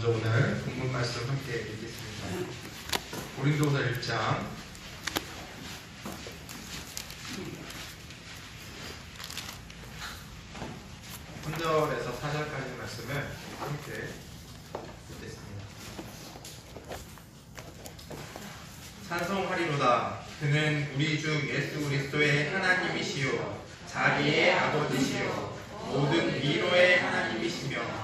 먼저 오늘 본문 말씀 함께 읽겠습니다. 고린도후서 1장 3절에서 4절까지 말씀을 함께 읽겠습니다. 찬송하리로다. 그는 우리 주 예수 그리스도의 하나님이시요 자비의 아버지시요 모든 위로의 하나님이시며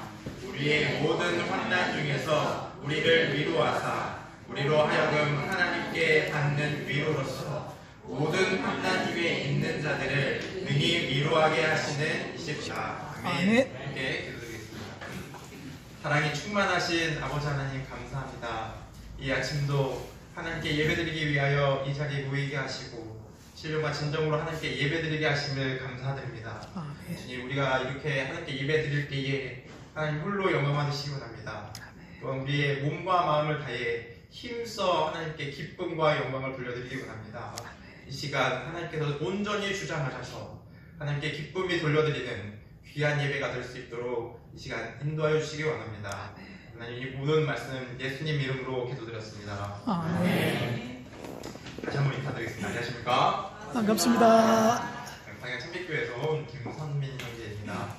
우리의 모든 환난 중에서 우리를 위로하사 우리로 하여금 하나님께 받는 위로로서 모든 환난 중에 있는 자들을 능히 위로하게 하시는 이십시다. 아멘. 함께 기도드리겠습니다. 사랑이 충만하신 아버지 하나님 감사합니다. 이 아침도 하나님께 예배드리기 위하여 이 자리에 모이게 하시고 신령과 진정으로 하나님께 예배드리게 하심을 감사드립니다. 주님, 우리가 이렇게 하나님께 예배드릴 때에 하나님 홀로 영광 받으시기 원합니다. 또한 우리의 몸과 마음을 다해 힘써 하나님께 기쁨과 영광을 돌려드리기 원합니다. 이 시간 하나님께서 온전히 주장하셔서 하나님께 기쁨이 돌려드리는 귀한 예배가 될 수 있도록 이 시간 인도하여 주시기 원합니다. 하나님, 이 모든 말씀 예수님 이름으로 기도드렸습니다. 아멘. 다시 한번 인사드리겠습니다. 안녕하십니까? 반갑습니다. 방향 참빛교회에서 온 김선민 형제입니다.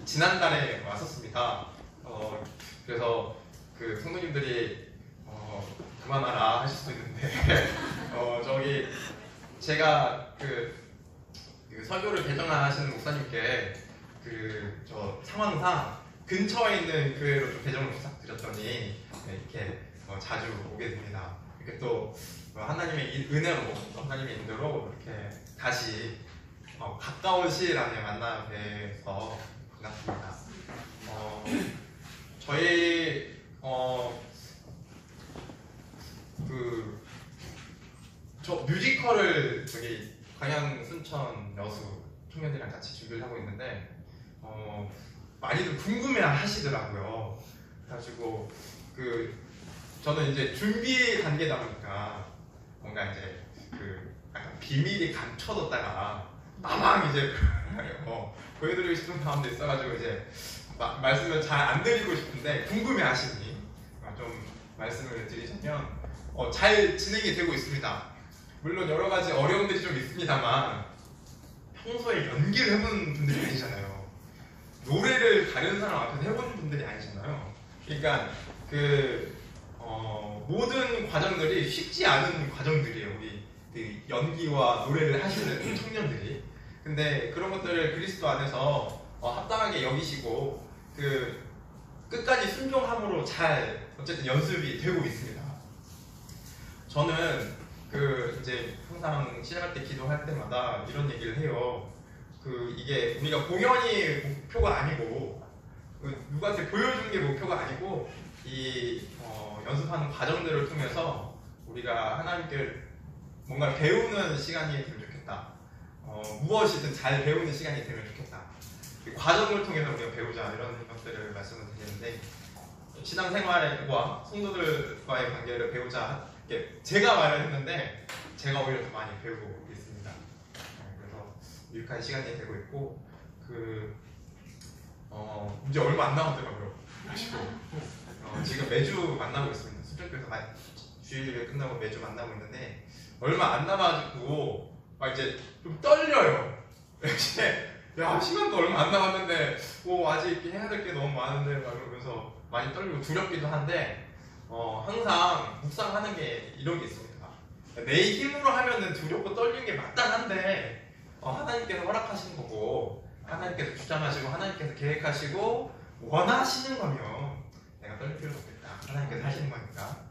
지난달에 왔었습니다. 그래서 그 성도님들이 그만하라 하실 수 있는데 저기 제가 그 설교를 배정하시는 목사님께 저 상황상 근처에 있는 교회로 좀 배정을 부탁드렸더니 이렇게 자주 오게 됩니다. 이렇게 또 하나님의 은혜로, 하나님의 인도로 이렇게 다시 가까운 시일 안에 만나 뵈서 반갑습니다. 저희 저 뮤지컬을 저기 광양 순천 여수 청년들이랑 같이 준비를 하고 있는데 많이들 궁금해 하시더라고요. 그래가지고 저는 이제 준비 단계다 보니까 뭔가 이제 약간 비밀이 감춰뒀다가 나만 이제 보여드리고 싶은 마음도 있어가지고 이제 말씀을 잘 안 드리고 싶은데 궁금해 하시니 좀 말씀을 드리자면 잘 진행이 되고 있습니다. 물론 여러 가지 어려움들이 좀 있습니다만 평소에 연기를 해본 분들이 아니잖아요. 노래를 다른 사람 앞에서 해본 분들이 아니잖아요. 그러니까 모든 과정들이 쉽지 않은 과정들이에요. 우리 연기와 노래를 하시는 청년들이. 근데 그런 것들을 그리스도 안에서 합당하게 여기시고 끝까지 순종함으로 잘 어쨌든 연습이 되고 있습니다. 저는 이제 항상 시작할 때 기도할 때마다 이런 얘기를 해요. 이게 우리가 공연이 목표가 아니고 누구한테 보여주는 게 목표가 아니고 이 연습하는 과정들을 통해서 우리가 하나님께 뭔가 배우는 시간이 되면 좋겠다. 무엇이든 잘 배우는 시간이 되면 좋겠다. 그 과정을 통해서 우리가 배우자 이런 것들을 말씀을 드리는데 신앙생활과 성도들과의 관계를 배우자 이렇게 제가 말을 했는데 제가 오히려 더 많이 배우고 있습니다. 그래서 유익한 시간이 되고 있고 이제 얼마 안 남았더라고요. 지금 매주 만나고 있습니다. 수련교에서 주일에 끝나고 매주 만나고 있는데 얼마 안 남아가지고 이제 좀 떨려요. 야, 시간도 얼마 안 남았는데 아직 이렇게 해야 될 게 너무 많은데 막 그러면서 많이 떨리고 두렵기도 한데 항상 묵상하는 게 이런 게 있습니다. 내 힘으로 하면은 두렵고 떨리는 게 마땅한데 하나님께서 허락하시는 거고 하나님께서 주장하시고 하나님께서 계획하시고 원하시는 거면 내가 떨릴 필요가 없겠다. 하나님께서 하시는 거니까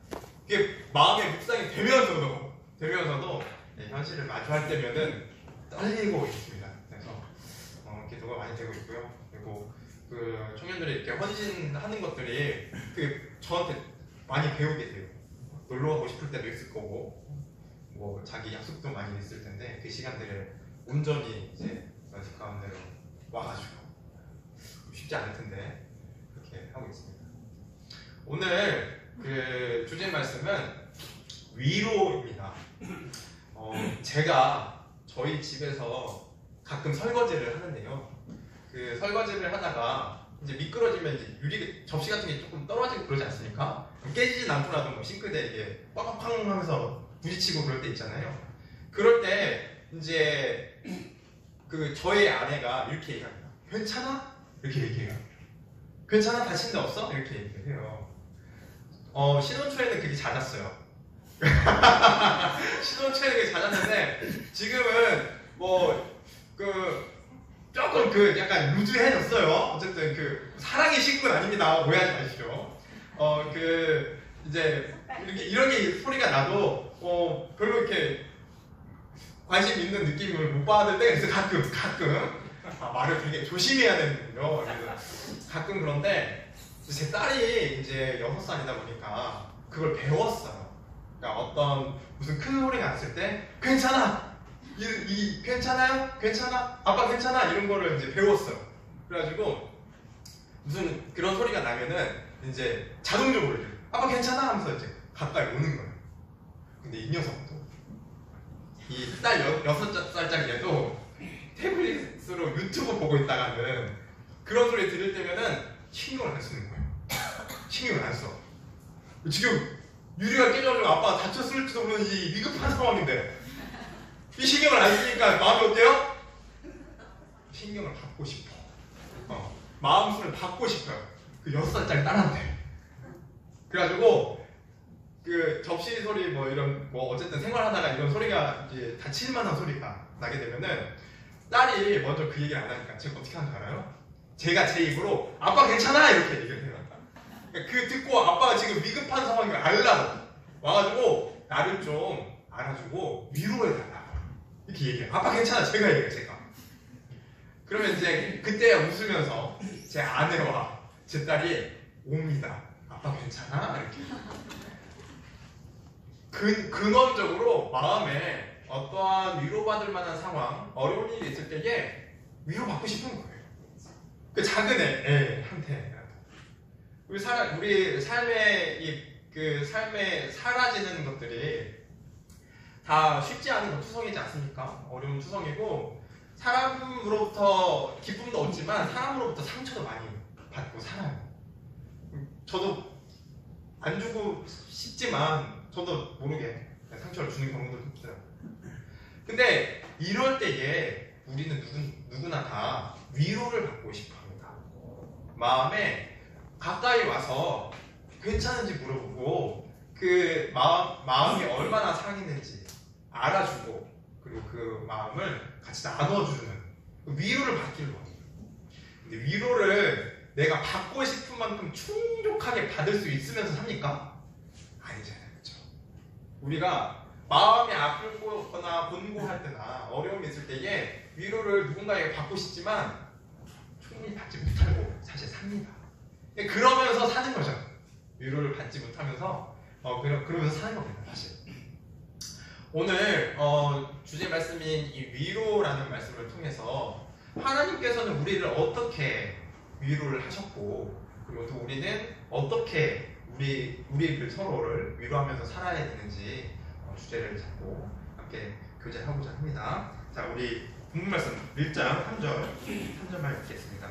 이게 마음의 묵상이 되면서도 현실을 마주할 때면은 떨리고 있습니다. 그래서 기도가 많이 되고 있고요. 그리고 청년들이 이렇게 헌신하는 것들이 저한테 많이 배우게 돼요. 놀러 가고 싶을 때도 있을 거고 자기 약속도 많이 있을 텐데 그 시간들을 온전히 이제 연습 가운데로 와가지고 쉽지 않을 텐데 그렇게 하고 있습니다. 오늘 주제 말씀은 위로입니다. 제가 저희 집에서 가끔 설거지를 하는데요. 설거지를 하다가 이제 미끄러지면 이제 유리 접시 같은 게 조금 떨어지고 그러지 않습니까? 깨지진 않더라도 뭐 싱크대에 이게 꽝꽝 하면서 부딪히고 그럴 때 있잖아요. 그럴 때 이제 그 저의 아내가 이렇게 얘기합니다. 괜찮아? 이렇게 얘기해요. 괜찮아? 다친 데 없어? 이렇게 얘기해요. 신혼 초에는 그게 잦았어요. 신혼 초에는 그게 잦았는데 지금은 뭐 조금 약간 루즈해졌어요. 어쨌든 사랑의 신분 아닙니다. 오해하지 마십시오. 이제 이렇게 소리가 나도 별로 이렇게 관심 있는 느낌을 못 받을 때가 있어요. 가끔 말을 되게 조심해야 되는군요. 가끔 그런데 제 딸이 이제 6살이다 보니까 그걸 배웠어요. 그러니까 어떤 무슨 큰 소리가 났을 때 괜찮아! 괜찮아요? 괜찮아? 아빠 괜찮아? 이런 거를 이제 배웠어요. 그래가지고 무슨 그런 소리가 나면은 이제 자동적으로 이제 아빠 괜찮아? 하면서 이제 가까이 오는 거예요. 근데 이 녀석도 이 딸 6살짜리 얘도 태블릿으로 유튜브 보고 있다가는 그런 소리 들을 때면은 신경을 안 쓰는 거예요. 신경을 안 써. 지금 유리가 깨져가지고 아빠가 다쳤을지도 모르는 이 위급한 상황인데 이 신경을 안 쓰니까 마음이 어때요? 신경을 받고 싶어. 마음술을 받고 싶어요. 그 6살짜리 딸한테. 그래가지고 접시 소리 뭐 이런 어쨌든 생활하다가 이런 소리가 이제 다칠 만한 소리가 나게 되면은 딸이 먼저 그 얘기를 안 하니까 제가 어떻게 하는 줄 알아요? 제가 제 입으로 아빠 괜찮아! 이렇게 얘기를 해요. 그러니까 듣고 아빠가 지금 위급한 상황인 걸 알라고 와가지고 나를 좀 알아주고 위로해달라고 이렇게 얘기해요. 아빠 괜찮아. 제가 얘기해요. 제가. 그러면 이제 그때 웃으면서 제 아내와 제 딸이 옵니다. 아빠 괜찮아? 이렇게. 근원적으로 마음에 어떠한 위로받을 만한 상황, 어려운 일이 있을 때에 위로받고 싶은 거예요. 그 작은 애한테. 우리 삶의 삶에 사라지는 것들이 다 쉽지 않은 투성이지 않습니까? 어려운 투성이고 사람으로부터 기쁨도 얻지만 사람으로부터 상처도 많이 받고 살아요. 저도 안 주고 싶지만 저도 모르게 상처를 주는 경우도 있어요. 근데 이럴 때에 우리는 누구나 다 위로를 받고 싶어 합니다. 마음에 가까이 와서 괜찮은지 물어보고 그 마음이 얼마나 상했는지 알아주고 그리고 그 마음을 같이 나눠주는 위로를 받기를 원해요. 근데 위로를 내가 받고 싶은 만큼 충족하게 받을 수 있으면서 삽니까? 아니잖아요. 그렇죠? 우리가 마음이 아프거나 곤고할 때나 어려움이 있을 때에 위로를 누군가에게 받고 싶지만 충분히 받지 못하고 사실 삽니다. 그러면서 사는 거죠. 위로를 받지 못하면서 그러면서 사는 겁니다. 사실. 오늘 주제 말씀인 이 위로라는 말씀을 통해서 하나님께서는 우리를 어떻게 위로를 하셨고 그리고 또 우리는 어떻게 우리를 서로를 위로하면서 살아야 되는지 주제를 잡고 함께 교제하고자 합니다. 자, 우리 본문 말씀 1장 3절만 읽겠습니다.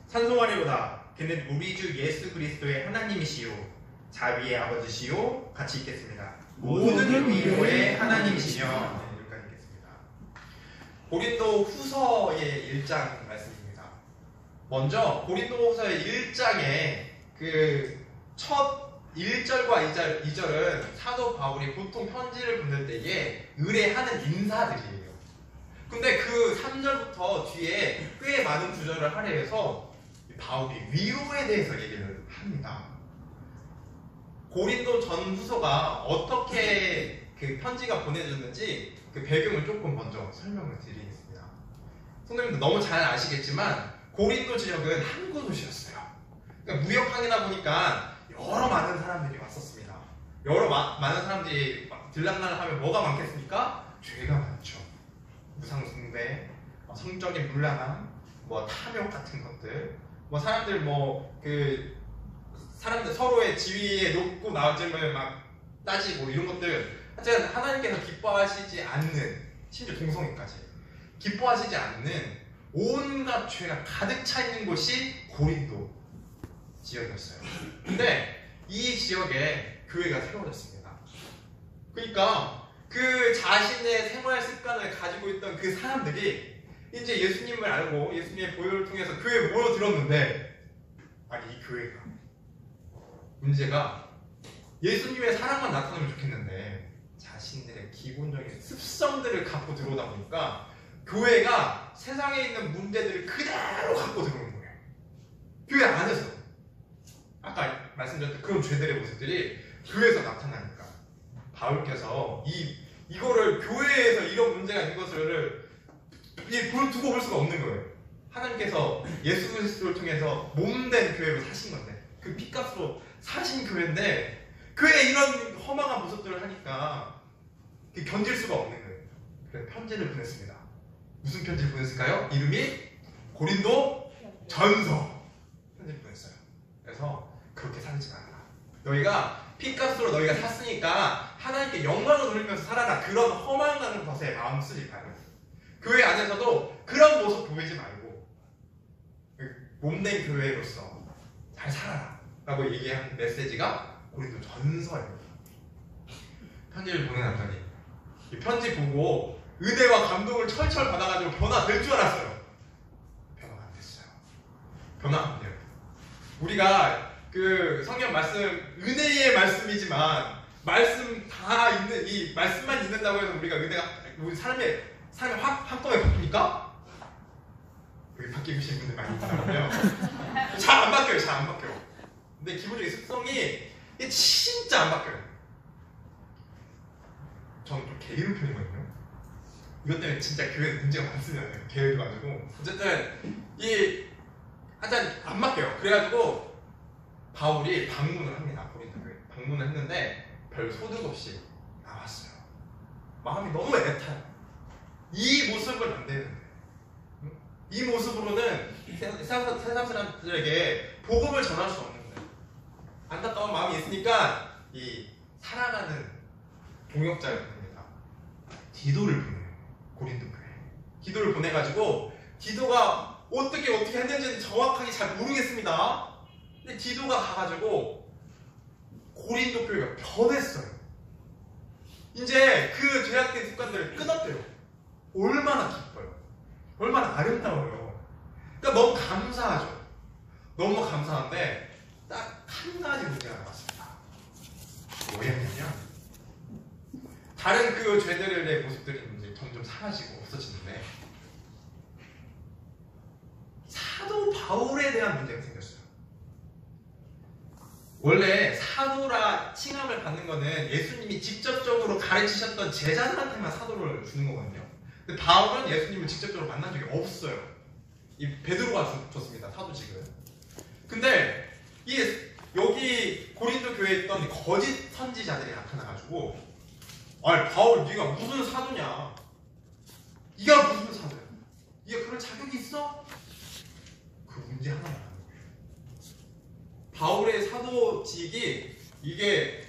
찬송하리로다. 그는 우리 주 예수 그리스도의 하나님이시요 자비의 아버지시요. 같이 읽겠습니다. 모든 위로의 하나님이시며. 네, 여기까지 읽겠습니다. 고린도 후서의 1장 말씀입니다. 먼저 고린도 후서의 1장에 첫 1절과 2절은 사도 바울이 보통 편지를 보낼 때에 의뢰하는 인사들이에요. 근데 그 3절부터 뒤에 꽤 많은 구절을 할애해서 바울이 위로에 대해서 얘기를 합니다. 고린도 전후서가 어떻게 그 편지가 보내졌는지 그 배경을 조금 먼저 설명을 드리겠습니다. 성도님들 너무 잘 아시겠지만 고린도 지역은 항구 도시였어요. 그러니까 무역항이다 보니까 여러 많은 사람들이 왔었습니다. 많은 사람들이 들락날락하면 뭐가 많겠습니까? 죄가 많죠. 무상숭배, 성적인 문란함, 탐욕 같은 것들, 사람들 서로의 지위에 높고 낮음을 막 따지고 이런 것들, 하여튼 하나님께서 기뻐하시지 않는, 심지어 동성애까지 기뻐하시지 않는 온갖 죄가 가득 차 있는 곳이 고린도 지역이었어요. 근데 이 지역에 교회가 세워졌습니다. 그러니까 그 자신의 생활 습관을 가지고 있던 그 사람들이 이제 예수님을 알고 예수님의 보혈을 통해서 교회에 모여들었는데, 아니 이 교회가 문제가 예수님의 사랑만 나타나면 좋겠는데 자신들의 기본적인 습성들을 갖고 들어오다 보니까 교회가 세상에 있는 문제들을 그대로 갖고 들어오는 거예요. 교회 안에서. 아까 말씀드렸던 그런 죄들의 모습들이 교회에서 나타나니까 바울께서 이거를 교회에서 이런 문제가 있는 것을 두고 볼 수가 없는 거예요. 하나님께서 예수 그리스도를 통해서 몸된 교회로 사신 건데, 그 핏값으로 사신 교회인데 교회에 이런 허망한 모습들을 하니까 견딜 수가 없는 거예요. 그래서 편지를 보냈습니다. 무슨 편지를 보냈을까요? 이름이 고린도 전서 편지를 보냈어요. 그래서 그렇게 살지 말라. 너희가 핏값으로 너희가 샀으니까 하나님께 영광을 돌리면서 살아라. 그런 허망한 것에 마음 쓰지 말고, 교회 안에서도 그런 모습 보이지 말고 몸된 교회로서 잘 살아라 라고 얘기한 메시지가 고린도 전서예요. 편지를 보내놨더니 이 편지 보고 은혜와 감동을 철철 받아가지고 변화될 줄 알았어요. 변화가 안 됐어요. 변화 안 돼요. 우리가 그 성경 말씀, 은혜의 말씀이지만 말씀 다 있는, 이 말씀만 있는다고 해서 우리가 은혜가 우리 삶이 한꺼번에 바뀝니까? 여기 바뀌고 계신 분들 많이 있더라고요. 잘 안 바뀌어요. 잘 안 바뀌어요. 근데 기본적인 습성이 이게 진짜 안 바뀌어요. 저는 좀 게으른 편이거든요. 이것 때문에 진짜 교회에 문제가 많습니다. 게으르가지고. 어쨌든 하여튼 안 바뀌어요. 그래가지고 바울이 방문을 합니다. 고린도에 방문을 했는데 별 소득 없이 나왔어요. 마음이 너무 애타요. 이 모습은 안 되는데, 이 모습으로는 세상 사람들에게 복음을 전할 수 없는데, 안타까운 마음이 있으니까 이 살아가는 동역자를 보냅니다. 디도를 보내요. 고린도 교회 디도를 보내가지고, 디도가 어떻게 했는지는 정확하게 잘 모르겠습니다. 근데 디도가 가가지고 고린도 교회가 변했어요. 이제 그 죄악된 습관들을 끊었대요. 얼마나 기뻐요. 얼마나 아름다워요. 그러니까 너무 감사하죠. 너무 감사한데 딱 한 가지 문제가 나왔습니다. 뭐였냐면, 다른 그 죄들의 모습들이 이제 점점 사라지고 없어지는데 사도 바울에 대한 문제가 생겼어요. 원래 사도라 칭함을 받는 거는 예수님이 직접적으로 가르치셨던 제자들한테만 사도를 주는 거거든요. 근데 바울은 예수님을 직접적으로 만난 적이 없어요. 이 베드로가 줬습니다. 사도직을. 근데 여기 고린도 교회에 있던 거짓 선지자들이 나타나가지고, 아니 바울 네가 무슨 사도냐? 네가 무슨 사도야? 네가 그럴 자격이 있어? 그 문제 하나만 하는 거예요. 바울의 사도직이 이게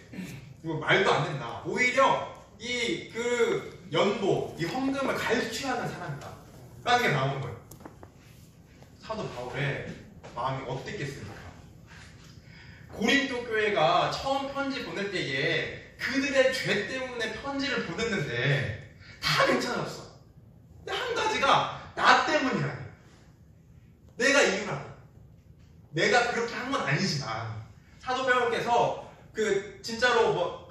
말도 안 된다. 오히려 그 연보, 이 헌금을 갈취하는 사람이다 라는 게 나오는 거예요. 사도 바울의 마음이 어땠겠습니까? 고린도 교회가 처음 편지 보낼 때에 그들의 죄 때문에 편지를 보냈는데 다 괜찮았어. 근데 한 가지가 나 때문이라니. 내가 이유라니. 내가 그렇게 한 건 아니지만, 사도 바울께서 진짜로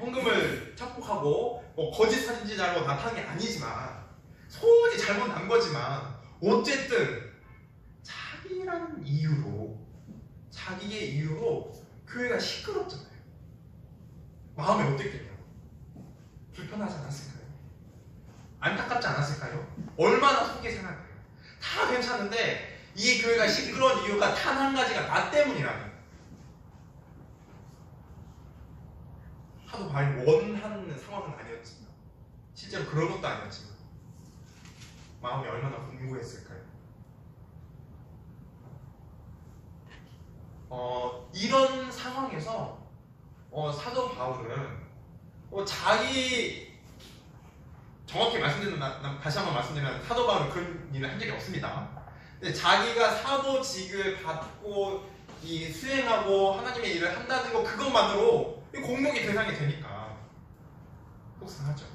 헌금을 착복하고 거짓 선지자로 나타난 게 아니지만, 소문이 잘못 난 거지만, 어쨌든 자기의 이유로 교회가 시끄럽잖아요. 마음이 어땠겠냐고. 불편하지 않았을까요? 안타깝지 않았을까요? 얼마나 속이 상할까요? 다 괜찮은데 이 교회가 시끄러운 이유가 단 한 가지가 나 때문이라는. 사도 바울이 원하는 상황은 아니었지만, 실제로 그런 것도 아니었지만 마음이 얼마나 분고했을까요? 이런 상황에서 사도 바울은 자기 정확히 말씀드리면 다시 한번 말씀드리면 사도 바울은 그런 일을 한 적이 없습니다. 근데 자기가 사도직을 받고 이 수행하고 하나님의 일을 한다는 거 그것만으로 공력의 대상이 되니까 속상하죠.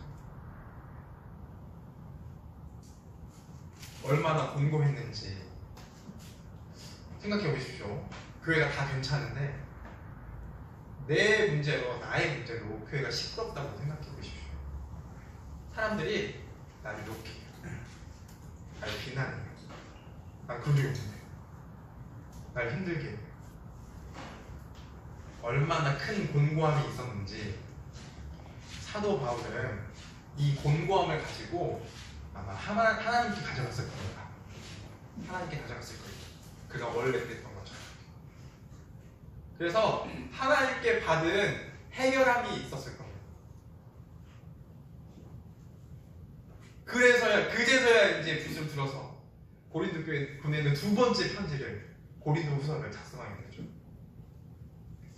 얼마나 공고했는지 생각해 보십시오. 교회가 다 괜찮은데 내 문제로 나의 문제로 교회가 시끄럽다고 생각해 보십시오. 사람들이 나를 욕해요. 나를 비난해요. 난 그런 적이 없는데 날 힘들게 해요. 얼마나 큰 곤고함이 있었는지 사도 바울은 이 곤고함을 가지고 아마 하나님께 가져갔을 겁니다. 하나님께 가져갔을 거예요. 그가 원래 그랬던 것처럼. 그래서 하나님께 받은 해결함이 있었을 겁니다. 그제서야 이제 붓을 들어서 고린도 교회 보내는 두 번째 편지를 고린도 후서를 작성하게 되죠.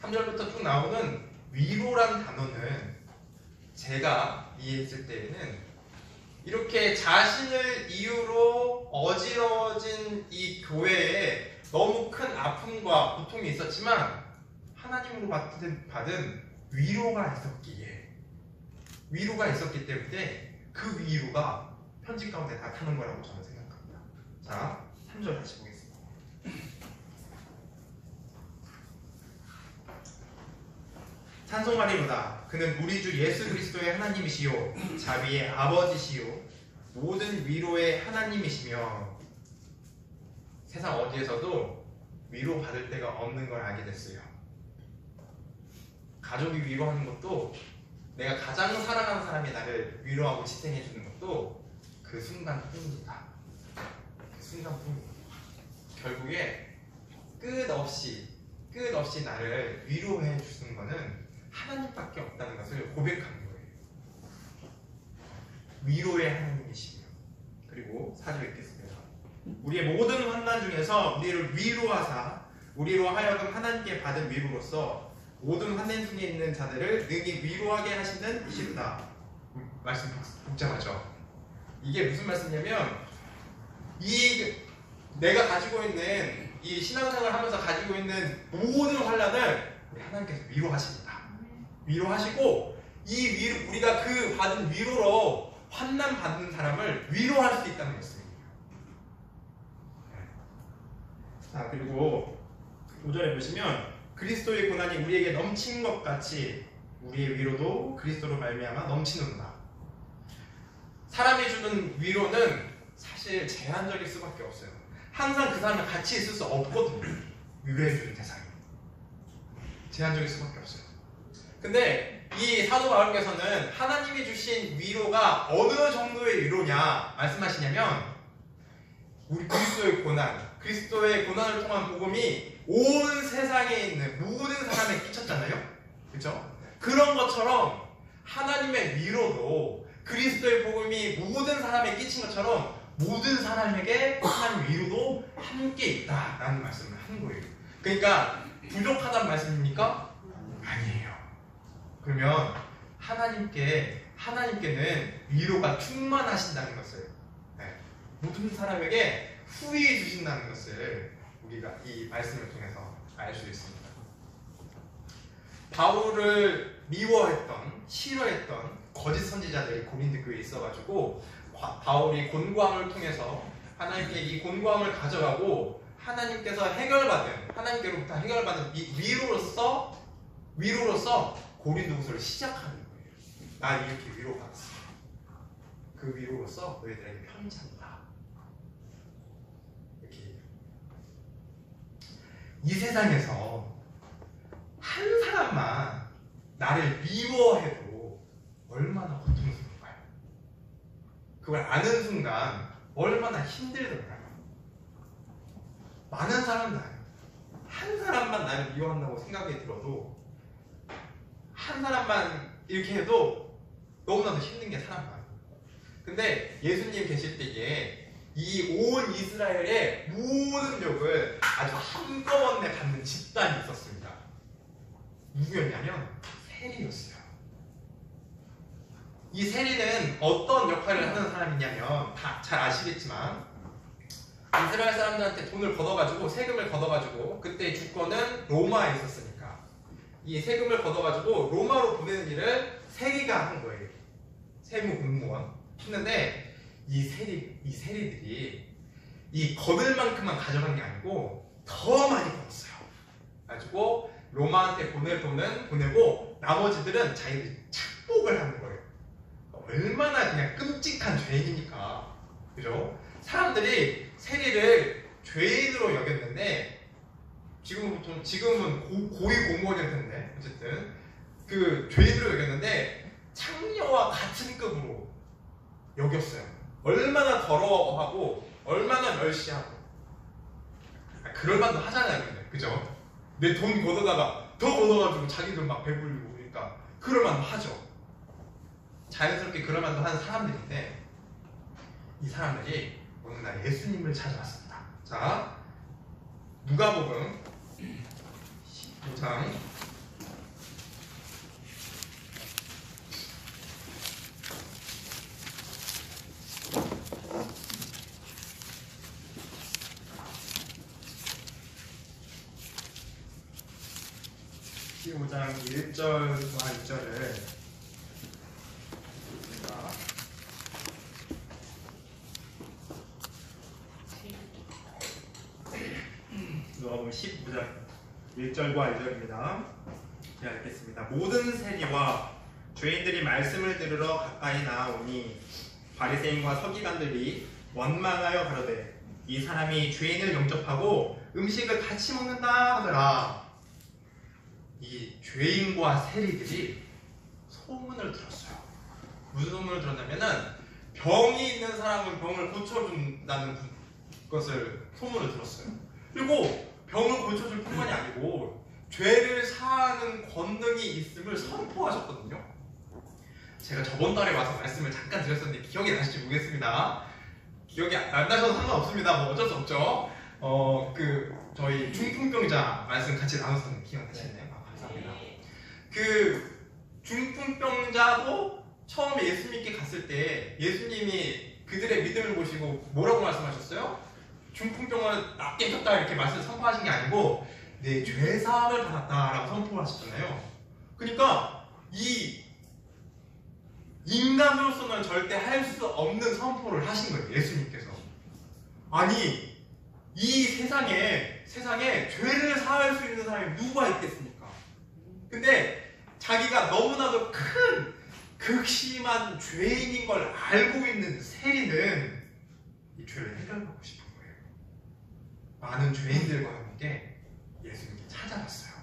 3절부터 쭉 나오는 위로란 단어는 제가 이해했을 때에는 이렇게 자신을 이유로 어지러진 이 교회에 너무 큰 아픔과 고통이 있었지만 하나님으로 받은 위로가 있었기 때문에 그 위로가 편지 가운데 나타나는 거라고 저는 생각합니다. 자, 3절 다시 보겠습니다. 찬송하리로다. 그는 우리 주 예수 그리스도의 하나님이시요 자비의 아버지시요 모든 위로의 하나님이시며 세상 어디에서도 위로받을 데가 없는 걸 알게 됐어요. 가족이 위로하는 것도 내가 가장 사랑하는 사람이 나를 위로하고 지탱해 주는 것도 그 순간뿐입니다. 그 순간뿐입니다. 결국에 끝없이 나를 위로해 주는 것은 하나님밖에 없다는 것을 고백하는 거예요. 위로의 하나님이시며 그리고 4절 읽겠습니다. 우리의 모든 환난 중에서 우리를 위로하사 우리로 하여금 하나님께 받은 위로로서 모든 환난 중에 있는 자들을 능히 위로하게 하시는 이시로다. 말씀 복잡하죠? 이게 무슨 말씀이냐면 내가 가지고 있는 이 신앙생활을 하면서 가지고 있는 모든 환난을 우리 하나님께서 위로하십니다. 위로하시고 우리가 그 받은 위로로 환난 받는 사람을 위로할 수 있다는 말씀입니다. 자, 그리고 5절에 보시면 그리스도의 고난이 우리에게 넘친 것 같이 우리의 위로도 그리스도로 말미암아 넘치는구나. 사람이 주는 위로는 사실 제한적일 수밖에 없어요. 항상 그 사람과 같이 있을 수 없거든요. 위로해주는 대상이 제한적일 수밖에 없어요. 근데 이 사도 바울께서는 하나님이 주신 위로가 어느 정도의 위로냐 말씀하시냐면 우리 그리스도의 고난을 통한 복음이 온 세상에 있는 모든 사람에 끼쳤잖아요. 그렇죠? 그런 것처럼 하나님의 위로도 그리스도의 복음이 모든 사람에 끼친 것처럼 모든 사람에게 하나님 위로도 함께 있다라는 말씀을 한 거예요. 그러니까 부족하다는 말씀입니까? 아니에요. 그러면 하나님께는 위로가 충만하신다는 것을 모든 사람에게 후히 주신다는 것을 우리가 이 말씀을 통해서 알 수 있습니다. 바울을 미워했던, 싫어했던 거짓 선지자들이 고린도 교회에 있어가지고 바울이 곤고함을 통해서 하나님께 이 곤고함을 가져가고 하나님께로부터 해결받은 이 위로로서 고린도후서를 시작하는 거예요. 난 이렇게 위로받았어. 그 위로로서 너희들에게 편지한다. 이렇게 이 세상에서 한 사람만 나를 미워해도 얼마나 고통스러울까요? 그걸 아는 순간 얼마나 힘들던가요? 많은 사람들 한 사람만 나를 미워한다고 생각이 들어도 한 사람만 이렇게 해도 너무나도 힘든 게 사람만. 근데 예수님 계실 때에 이 온 이스라엘의 모든 욕을 아주 한꺼번에 받는 집단이 있었습니다. 누구였냐면 세리였어요. 이 세리는 어떤 역할을 하는 사람이냐면 다 잘 아시겠지만 이스라엘 사람들한테 돈을 걷어가지고 세금을 걷어가지고 그때 주권은 로마에 있었으니까 이 세금을 걷어가지고 로마로 보내는 일을 세리가 한 거예요. 세무 공무원 했는데 이 세리들이 이 거둘 만큼만 가져간 게 아니고 더 많이 걷었어요. 가지고 로마한테 보낼 돈은 보내고 나머지들은 자기들이 착복을 하는 거예요. 얼마나 그냥 끔찍한 죄인이니까. 그죠? 사람들이 세리를 죄인으로 여겼는데 지금은 고위 공무원일 텐데 어쨌든 그 죄인으로 여겼는데 창녀와 같은 급으로 여겼어요. 얼마나 더러워하고 얼마나 멸시하고. 그럴 만도 하잖아요. 근데 그죠? 내 돈 걷어다가 더 걷어가지고 자기들 막 배불리고 그러니까 그럴 만도 하죠. 자연스럽게 그럴 만도 하는 사람들인데 이 사람들이 어느 날 예수님을 찾아왔습니다. 자, 누가복음 15장 15장 1절과 2절을 누가복음 15장 1절과 2절입니다. 제가 읽겠습니다. 모든 세리와 죄인들이 말씀을 들으러 가까이 나아오니 바리새인과 서기관들이 원망하여 가로되 이 사람이 죄인을 영접하고 음식을 같이 먹는다 하더라. 이 죄인과 세리들이 소문을 들었어요. 무슨 소문을 들었냐면은 병이 있는 사람은 병을 고쳐준다는 것을 소문을 들었어요. 그리고 병을 고쳐줄 뿐만이 아니고 죄를 사하는 권능이 있음을 선포하셨거든요. 제가 저번 달에 와서 말씀을 잠깐 드렸었는데 기억이 나실지 모르겠습니다. 기억이 안 나셔도 상관없습니다. 뭐 어쩔 수 없죠. 저희 중풍병자 말씀 같이 나눴었는데 기억나시나요? 감사합니다. 그 중풍병자도 처음에 예수 믿게 갔을 때 예수님이 그들의 믿음을 보시고 뭐라고 말씀하셨어요? 중풍병을 낫게 해줬다 이렇게 말씀을 선포하신 게 아니고 내 죄사함을 받았다라고 선포를 하셨잖아요. 그러니까 이 인간으로서는 절대 할 수 없는 선포를 하신 거예요. 예수님께서. 아니 이 세상에 죄를 사할 수 있는 사람이 누가 있겠습니까? 근데 자기가 너무나도 큰 극심한 죄인인 걸 알고 있는 세리는 이 죄를 해결하고 싶은 거예요. 많은 죄인들과 함께 예수님께 찾아갔어요.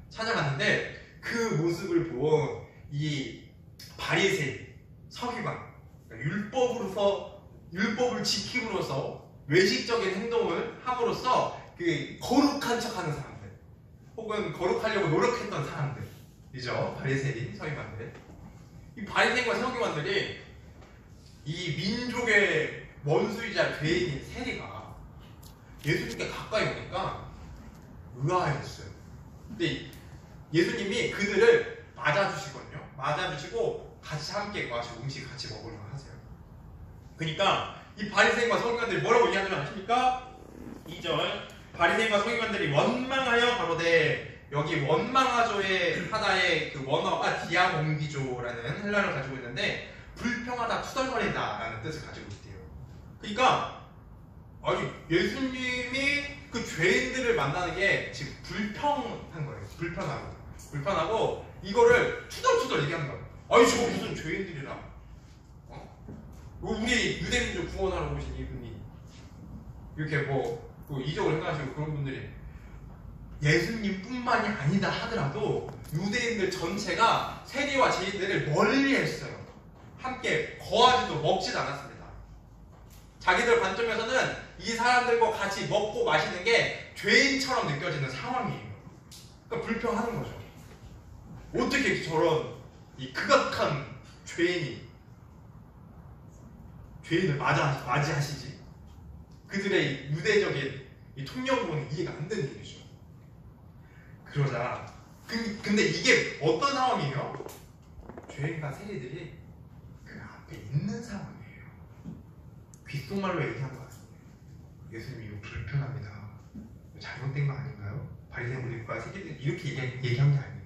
찾아갔는데 그 모습을 본 이 바리새인, 서기관, 율법을 지킴으로써 외식적인 행동을 함으로써 그 거룩한 척하는 사람들, 혹은 거룩하려고 노력했던 사람들이죠. 바리새인, 서기관들. 이 바리새인과 서기관들이 이 민족의 원수이자 죄인인 세리가 예수님께 가까이 오니까 의아해졌어요. 근데 예수님이 그들을 맞아주시거든요. 맞아주시고 같이 함께 와서 음식 같이 먹으려고 하세요. 그러니까 이 바리새인과 서기관들이 뭐라고 얘기하는 줄 아십니까? 2절 바리새인과 서기관들이 원망하여 가로되, 여기 원망하조의 하나의 그 원어가 디아몽기조라는 헬라어를 가지고 있는데 불평하다, 투덜거린다라는 뜻을 가지고 있대요. 그러니까 아니 예수님이 그 죄인들을 만나는 게 지금 불평한 거예요. 불편하고 이거를 투덜투덜 얘기한 거예요. 아니 저 무슨 죄인들이라, 우리 유대민족 구원하러 오신 이분이 이렇게 뭐 이적을 행하시고, 그런 분들이 예수님뿐만이 아니다 하더라도 유대인들 전체가 세리와 죄인들을 멀리했어요. 함께 거하지도 먹지도 않았습니다. 자기들 관점에서는 이 사람들과 같이 먹고 마시는 게 죄인처럼 느껴지는 상황이에요. 그러니까 불평하는 거죠. 어떻게 저런 이 극악한 죄인을 맞이하시지? 그들의 유대적인 이 통념으로는 이해가 안 되는 일이죠. 그러자 근데 이게 어떤 상황이에요? 죄인과 세리들이 앞에 있는 상황이에요. 귓속말로 얘기한 것 같습니다. 예수님이 이거 불편합니다. 잘못된 거 아닌가요? 바리새인들과 세계들 이렇게 얘기한 게 아니에요.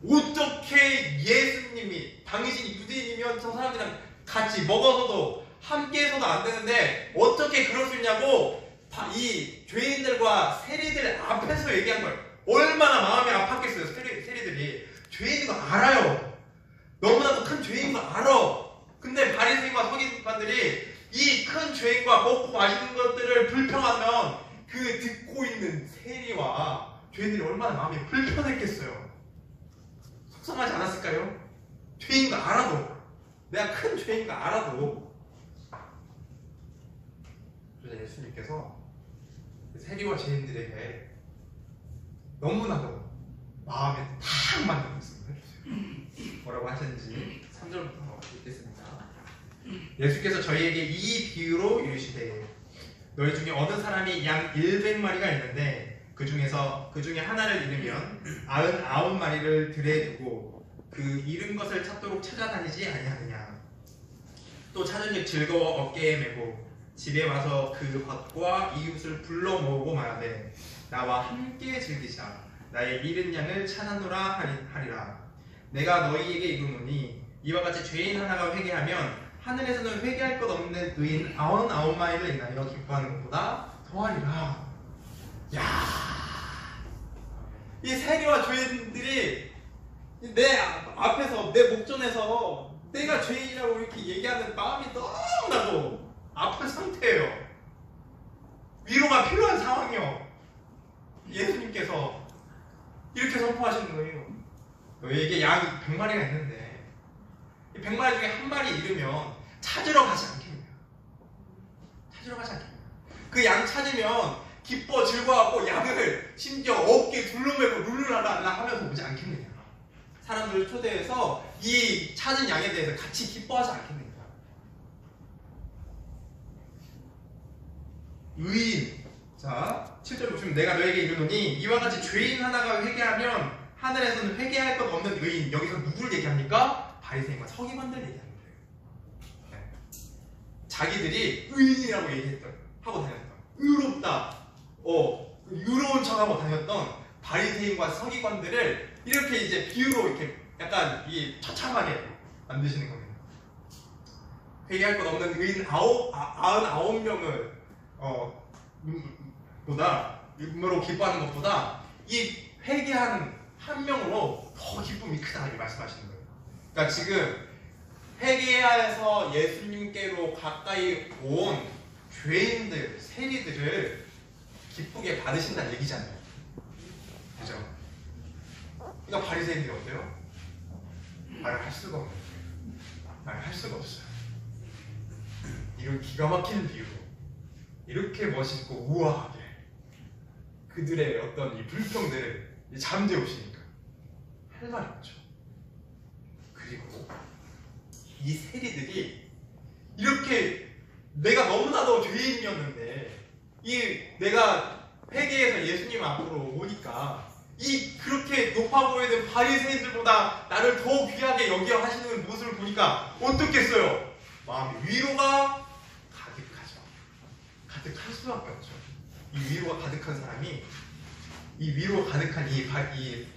어떻게 예수님이 당신이 유대인이면 저 사람들이랑 같이 먹어서도 함께해서도 안 되는데 어떻게 그럴 수 있냐고 이 죄인들과 세리들 앞에서 얘기한 거예요. 얼마나 마음이 아팠겠어요. 세리들이 죄인인 거 알아요. 너무나도 큰 죄인인 거 알아. 근데 바리새인과 서기관들이 이 큰 죄인과 먹고 마시는 것들을 불평하면 그 듣고 있는 세리와 죄인들이 얼마나 마음이 불편했겠어요. 속상하지 않았을까요? 죄인인 거 알아도, 내가 큰 죄인인 거 알아도. 그래서 예수님께서 세리와 죄인들에게 너무나도 마음에 탁 맞는 말씀을 해주세요. 뭐라고 하셨는지 3절부터 읽겠습니다. 예수께서 저희에게 이 비유로 이르시되 너희 중에 어느 사람이 양 100마리가 있는데 그 중에 하나를 잃으면 99마리를 들에 두고 그 잃은 것을 찾도록 찾아다니지 아니하느냐. 또 찾은즉 즐거워 어깨에 메고 집에 와서 그 밭과 이웃을 불러 모으고 말하되 나와 함께 즐기자. 나의 잃은 양을 찾아노라 하리라. 내가 너희에게 이르노니 이와 같이 죄인 하나가 회개하면 하늘에서는 회개할 것 없는 의인 99마리를 인하여 기뻐하는 것보다 더하리라. 야, 이 세리와 죄인들이 내 앞에서, 내 목전에서 내가 죄인이라고 이렇게 얘기하는 마음이 너무나도 아픈 상태예요. 위로가 필요한 상황이요. 예수님께서 이렇게 선포하시는 거예요. 너희에게 양 100마리가 있는데 이 100마리 중에 한 마리 잃으면 찾으러 가지 않겠냐. 찾으러 가지 않겠냐. 그 양 찾으면 기뻐 즐거워하고 양을 심지어 어깨에 둘러매고 룰루랄라 하면서 오지 않겠느냐. 사람들을 초대해서 이 찾은 양에 대해서 같이 기뻐하지 않겠느냐. 의인. 자, 7절 보시면 내가 너에게 이르노니 이와 같이 죄인 하나가 회개하면 하늘에서는 회개할 것 없는 의인. 여기서 누구를 얘기합니까? 바리새인과 서기관들 얘기하는 거예요. 네. 자기들이 의인이라고 하고 다녔던, 의롭다, 의로운 척하고 다녔던 바리새인과 서기관들을 이렇게 이제 비유로 이렇게 약간 이 처참하게 만드시는 겁니다. 회개할 것 없는 의인 99명을 음으로 기뻐하는 것보다 이 회개하는 한 명으로 더 기쁨이 크다 이렇게 말씀하시는 거예요. 그러니까 지금 회개해서 예수님께로 가까이 온 죄인들, 세리들을 기쁘게 받으신다는 얘기잖아요. 그죠? 그러니까 바리새인들이 어때요? 말을 할 수가 없는 거예요. 말을 할 수가 없어요. 이런 기가 막힌 비유로 이렇게 멋있고 우아하게 그들의 어떤 이 불평들을 잠재우시니까 할 말이 없죠. 그리고 이 세리들이 이렇게 내가 너무나도 죄인이었는데 내가 회개해서 예수님 앞으로 오니까 그렇게 높아 보이는 바리새인들보다 나를 더 귀하게 여겨 하시는 모습을 보니까 어떻겠어요? 마음이 위로가 가득하죠. 가득할 수밖에 없죠. 이 위로가 가득한 사람이, 이 위로가 가득한 이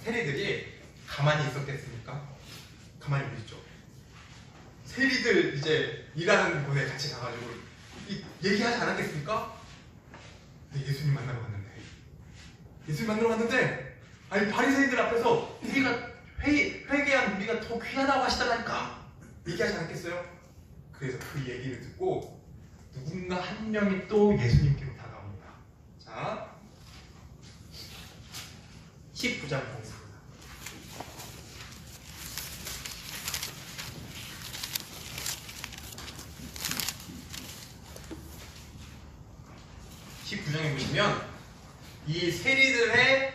세리들이 가만히 있었겠습니까? 가만히 있죠. 세리들 이제 일하는 곳에 같이 가가지고 얘기하지 않았겠습니까? 네, 예수님 만나러 갔는데, 예수님 만나러 갔는데, 아니 바리새인들 앞에서 우리가 회개한 우리가 더 귀하다고 하시다니까 얘기하지 않았겠어요? 그래서 그 얘기를 듣고 누군가 한 명이 또 예수님께로 다가옵니다. 자, 19장 보겠습니다. (19장에) 보시면 이 세리들의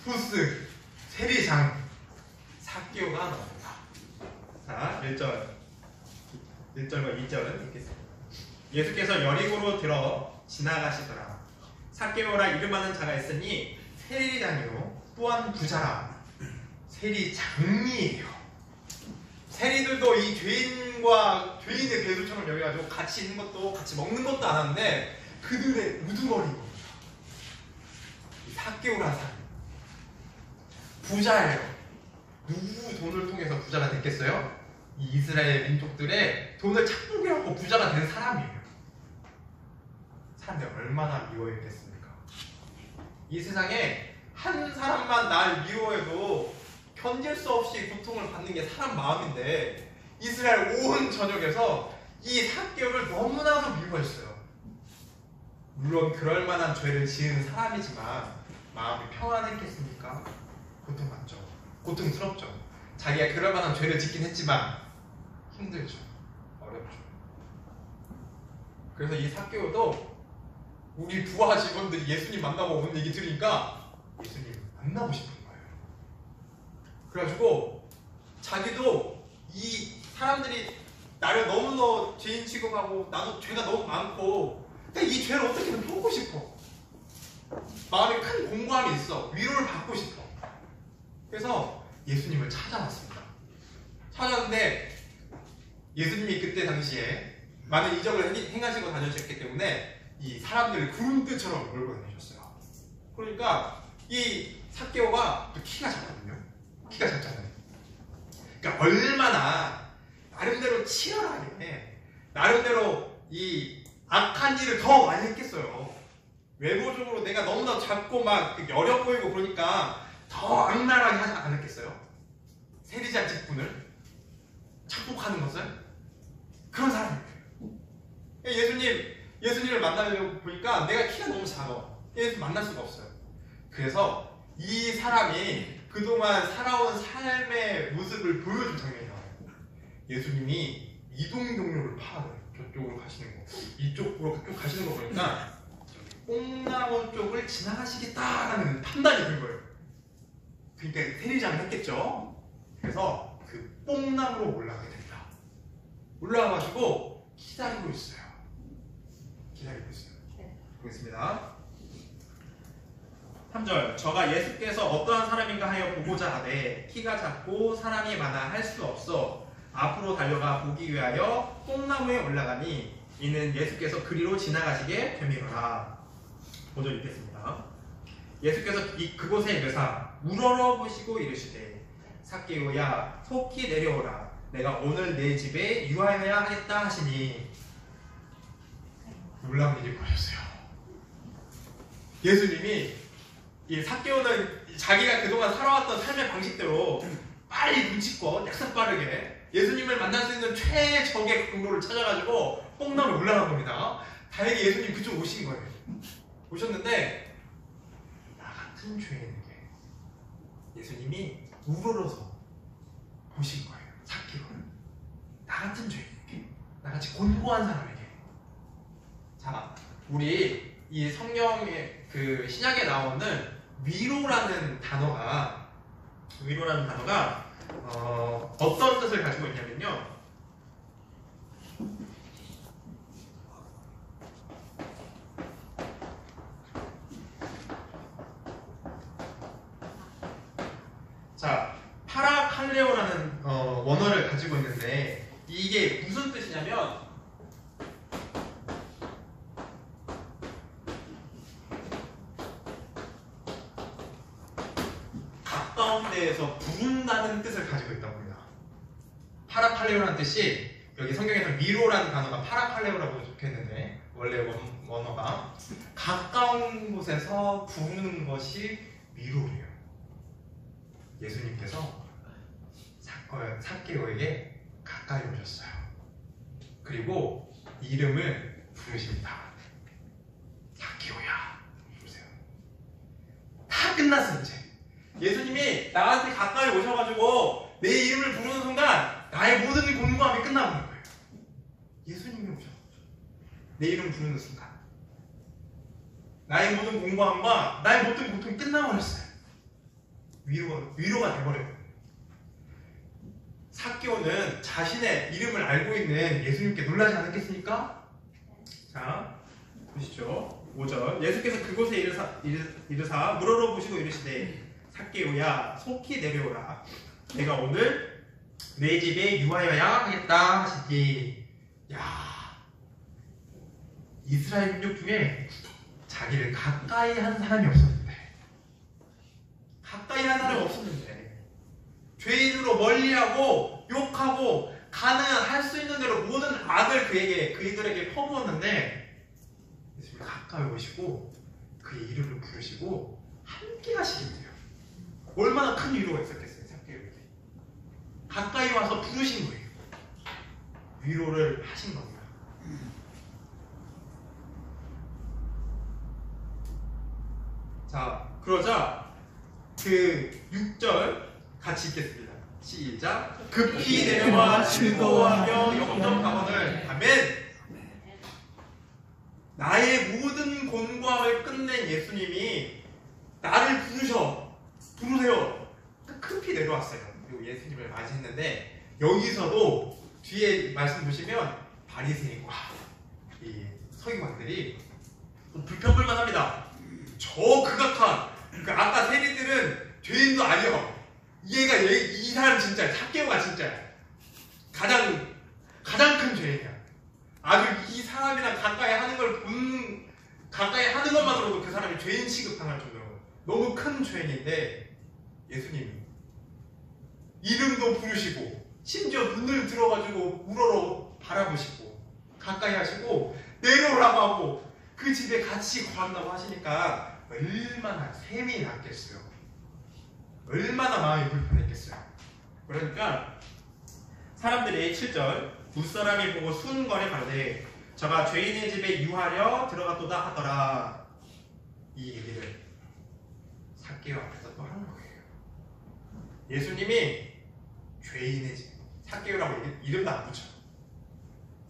후스, 세리장 삭개오가 나옵니다. 자, 1절과 2절은 읽겠습니다. 예수께서 여리고로 들어 지나가시더라. 삭개오라 이름하는 자가 있으니 세리장이요 또한 부자라. 세리장이에요. 세리들도 이 죄인과 죄인의 괴수처럼 여겨가지고 같이 있는 것도 같이 먹는 것도 안 하는데 그들의 우두머리인 겁니다. 이 삭개오라는 사람 부자예요. 누구 돈을 통해서 부자가 됐겠어요? 이 이스라엘 민족들의 돈을 착복해갖고 부자가 된 사람이에요. 사람들이 얼마나 미워했겠습니까? 이 세상에 한 사람만 날 미워해도 견딜 수 없이 고통을 받는 게 사람 마음인데 이스라엘 온 전역에서 이 삭개오를 너무나도 미워했어요. 물론 그럴 만한 죄를 지은 사람이지만 마음이 평안했겠습니까? 고통받죠. 고통스럽죠. 자기가 그럴 만한 죄를 짓긴 했지만 힘들죠. 어렵죠. 그래서 이 삭개오도 우리 부하 직원들이 예수님 만나고 온 얘기 들으니까 예수님 만나고 싶은 거예요. 그래가지고 자기도 이 사람들이 나를 너무너무 죄인 취급하고 나도 죄가 너무 많고 근데 이 죄를 어떻게든 풀고 싶어. 마음에 큰 공감이 있어. 위로를 받고 싶어. 그래서 예수님을 찾아왔습니다. 찾아왔는데 예수님이 그때 당시에 많은 이적을 행하시고 다니셨기 때문에 이 사람들을 구름대처럼 몰고 다니셨어요. 그러니까 이 삭개오가 또 키가 작거든요. 키가 작잖아요. 그러니까 얼마나 나름대로 치열하게 나름대로 이 악한 일을 더 많이 했겠어요. 외모적으로 내가 너무나 작고 막 어려 보이고 그러니까 더 악랄하게 하지 않았겠어요? 세리자 직분을 착복하는 것을 그런 사람이에요. 예수님을 만나려고 보니까 내가 키가 너무 작아. 예수님 만날 수가 없어요. 그래서 이 사람이 그동안 살아온 삶의 모습을 보여준 장면이 나와요. 예수님이 이동 경로를 파악을 저쪽으로 가시는 거, 이쪽으로 그쪽 가시는 거 보니까 뽕나무 쪽을 지나가시겠다라는 판단이 든 거예요. 그러니까 세리장을 했겠죠. 그래서 그 뽕나무로 올라가게 됩니다. 올라가가지고 기다리고 있어요. 기다리고 있어요. 보겠습니다. 3절 저가 예수께서 어떠한 사람인가 하여 보고자 하되 키가 작고 사람이 많아 할 수 없어 앞으로 달려가 보기 위하여 뽕나무에 올라가니 이는 예수께서 그리로 지나가시게 됨이로라. 5절 읽겠습니다. 예수께서 그곳에 이르사 우러러 보시고 이르시되 삭개오야 속히 내려오라 내가 오늘 내 집에 유하여야 하겠다 하시니 놀라운 일이 벌어졌어요. 예수님이 이 삭개오는 자기가 그동안 살아왔던 삶의 방식대로 빨리 눈치껏 약속 빠르게 예수님을 만날 수 있는 최적의 경로를 찾아가지고 뽕나무에 올라간 겁니다. 다행히 예수님 그쪽 오신 거예요. 오셨는데 나 같은 죄인에게 예수님이 우러러서 보신 거예요. 삭개오를 나 같은 죄인에게 나같이 곤고한 사람에게. 자, 우리 이 성경의 그 신약에 나오는 위로라는 단어가 어떤 뜻을 가지고 있냐면요. 자, 파라칼레오라는 원어를 가지고 있는데 이게 무슨 뜻이냐면 가까운 데에서 부른다는 뜻을 가지고 있다고 합니다. 파라칼레오라는 뜻이 여기 성경에서 위로라는 단어가 파라칼레오라고 적혀있는데 원래 원어가 가까운 곳에서 부르는 것이 위로래요. 예수님께서 삭개오에게 가까이 오셨어요. 그리고 이름을 부르십니다. 삭개오야. 보세요. 다 끝났어 이제. 예수님이 나한테 가까이 오셔가지고 내 이름을 부르는 순간 나의 모든 곤고함이 끝나버린 거예요. 예수님이 오셔서 내 이름 부르는 순간 나의 모든 곤고함과 나의 모든 고통이 끝나버렸어요. 위로가 돼버려요. 삭개오는 자신의 이름을 알고 있는 예수님께 놀라지 않았겠습니까? 자, 보시죠. 5절 예수께서 그곳에 이르사 물어러 보시고 이르시되 삭개오야 속히 내려오라 내가 오늘 내 집에 유하여야 하겠다 하시니, 야, 이스라엘 민족 중에 자기를 가까이 한 사람이 없었는데, 가까이 한 사람이 없었는데 죄인으로 멀리하고 욕하고 가능할 수 있는 대로 모든 악을 그이들에게 퍼부었는데, 예수님이 가까이 오시고 그의 이름을 부르시고 함께 하시겠대요. 얼마나 큰 위로가 있었겠어요. 삭개오에게 가까이 와서 부르신 거예요. 위로를 하신 겁니다. 자, 그러자 그 6절 같이 읽겠습니다. 시작. 급히 내려와 즐거워하며 영접 방언을. 아멘. 나의 모든 곤고함을 끝낸 예수님이 나를 부르세요. 급히 내려왔어요. 그리고 예수님을 맞이했는데, 여기서도 뒤에 말씀 보시면 바리새인과 이 서기관들이 불평불만합니다. 저 극악한, 그러니까 아까 세리들은 죄인도 아니요, 이 사람 진짜 삭개오가 진짜 가장 큰 죄인이야. 아주 이 사람이랑 가까이 하는 것만으로도 그 사람이 죄인 취급당할 정도로 너무 큰 죄인인데, 예수님이 이름도 부르시고 심지어 눈을 들어가지고 우러러 바라보시고 가까이 하시고 내려오라고 하고 그 집에 같이 거한다고 하시니까 얼마나 셈이 났겠어요. 얼마나 마음이 불편했겠어요. 그러니까 사람들이 7절 무사람이 보고 수군거려 가로되 저가 죄인의 집에 유하려 들어갔도다 하더라. 이 얘기를 삭개오 앞에서 또 하는 거예요. 예수님이 죄인의 집, 삭개오라고 이름도 안 붙여.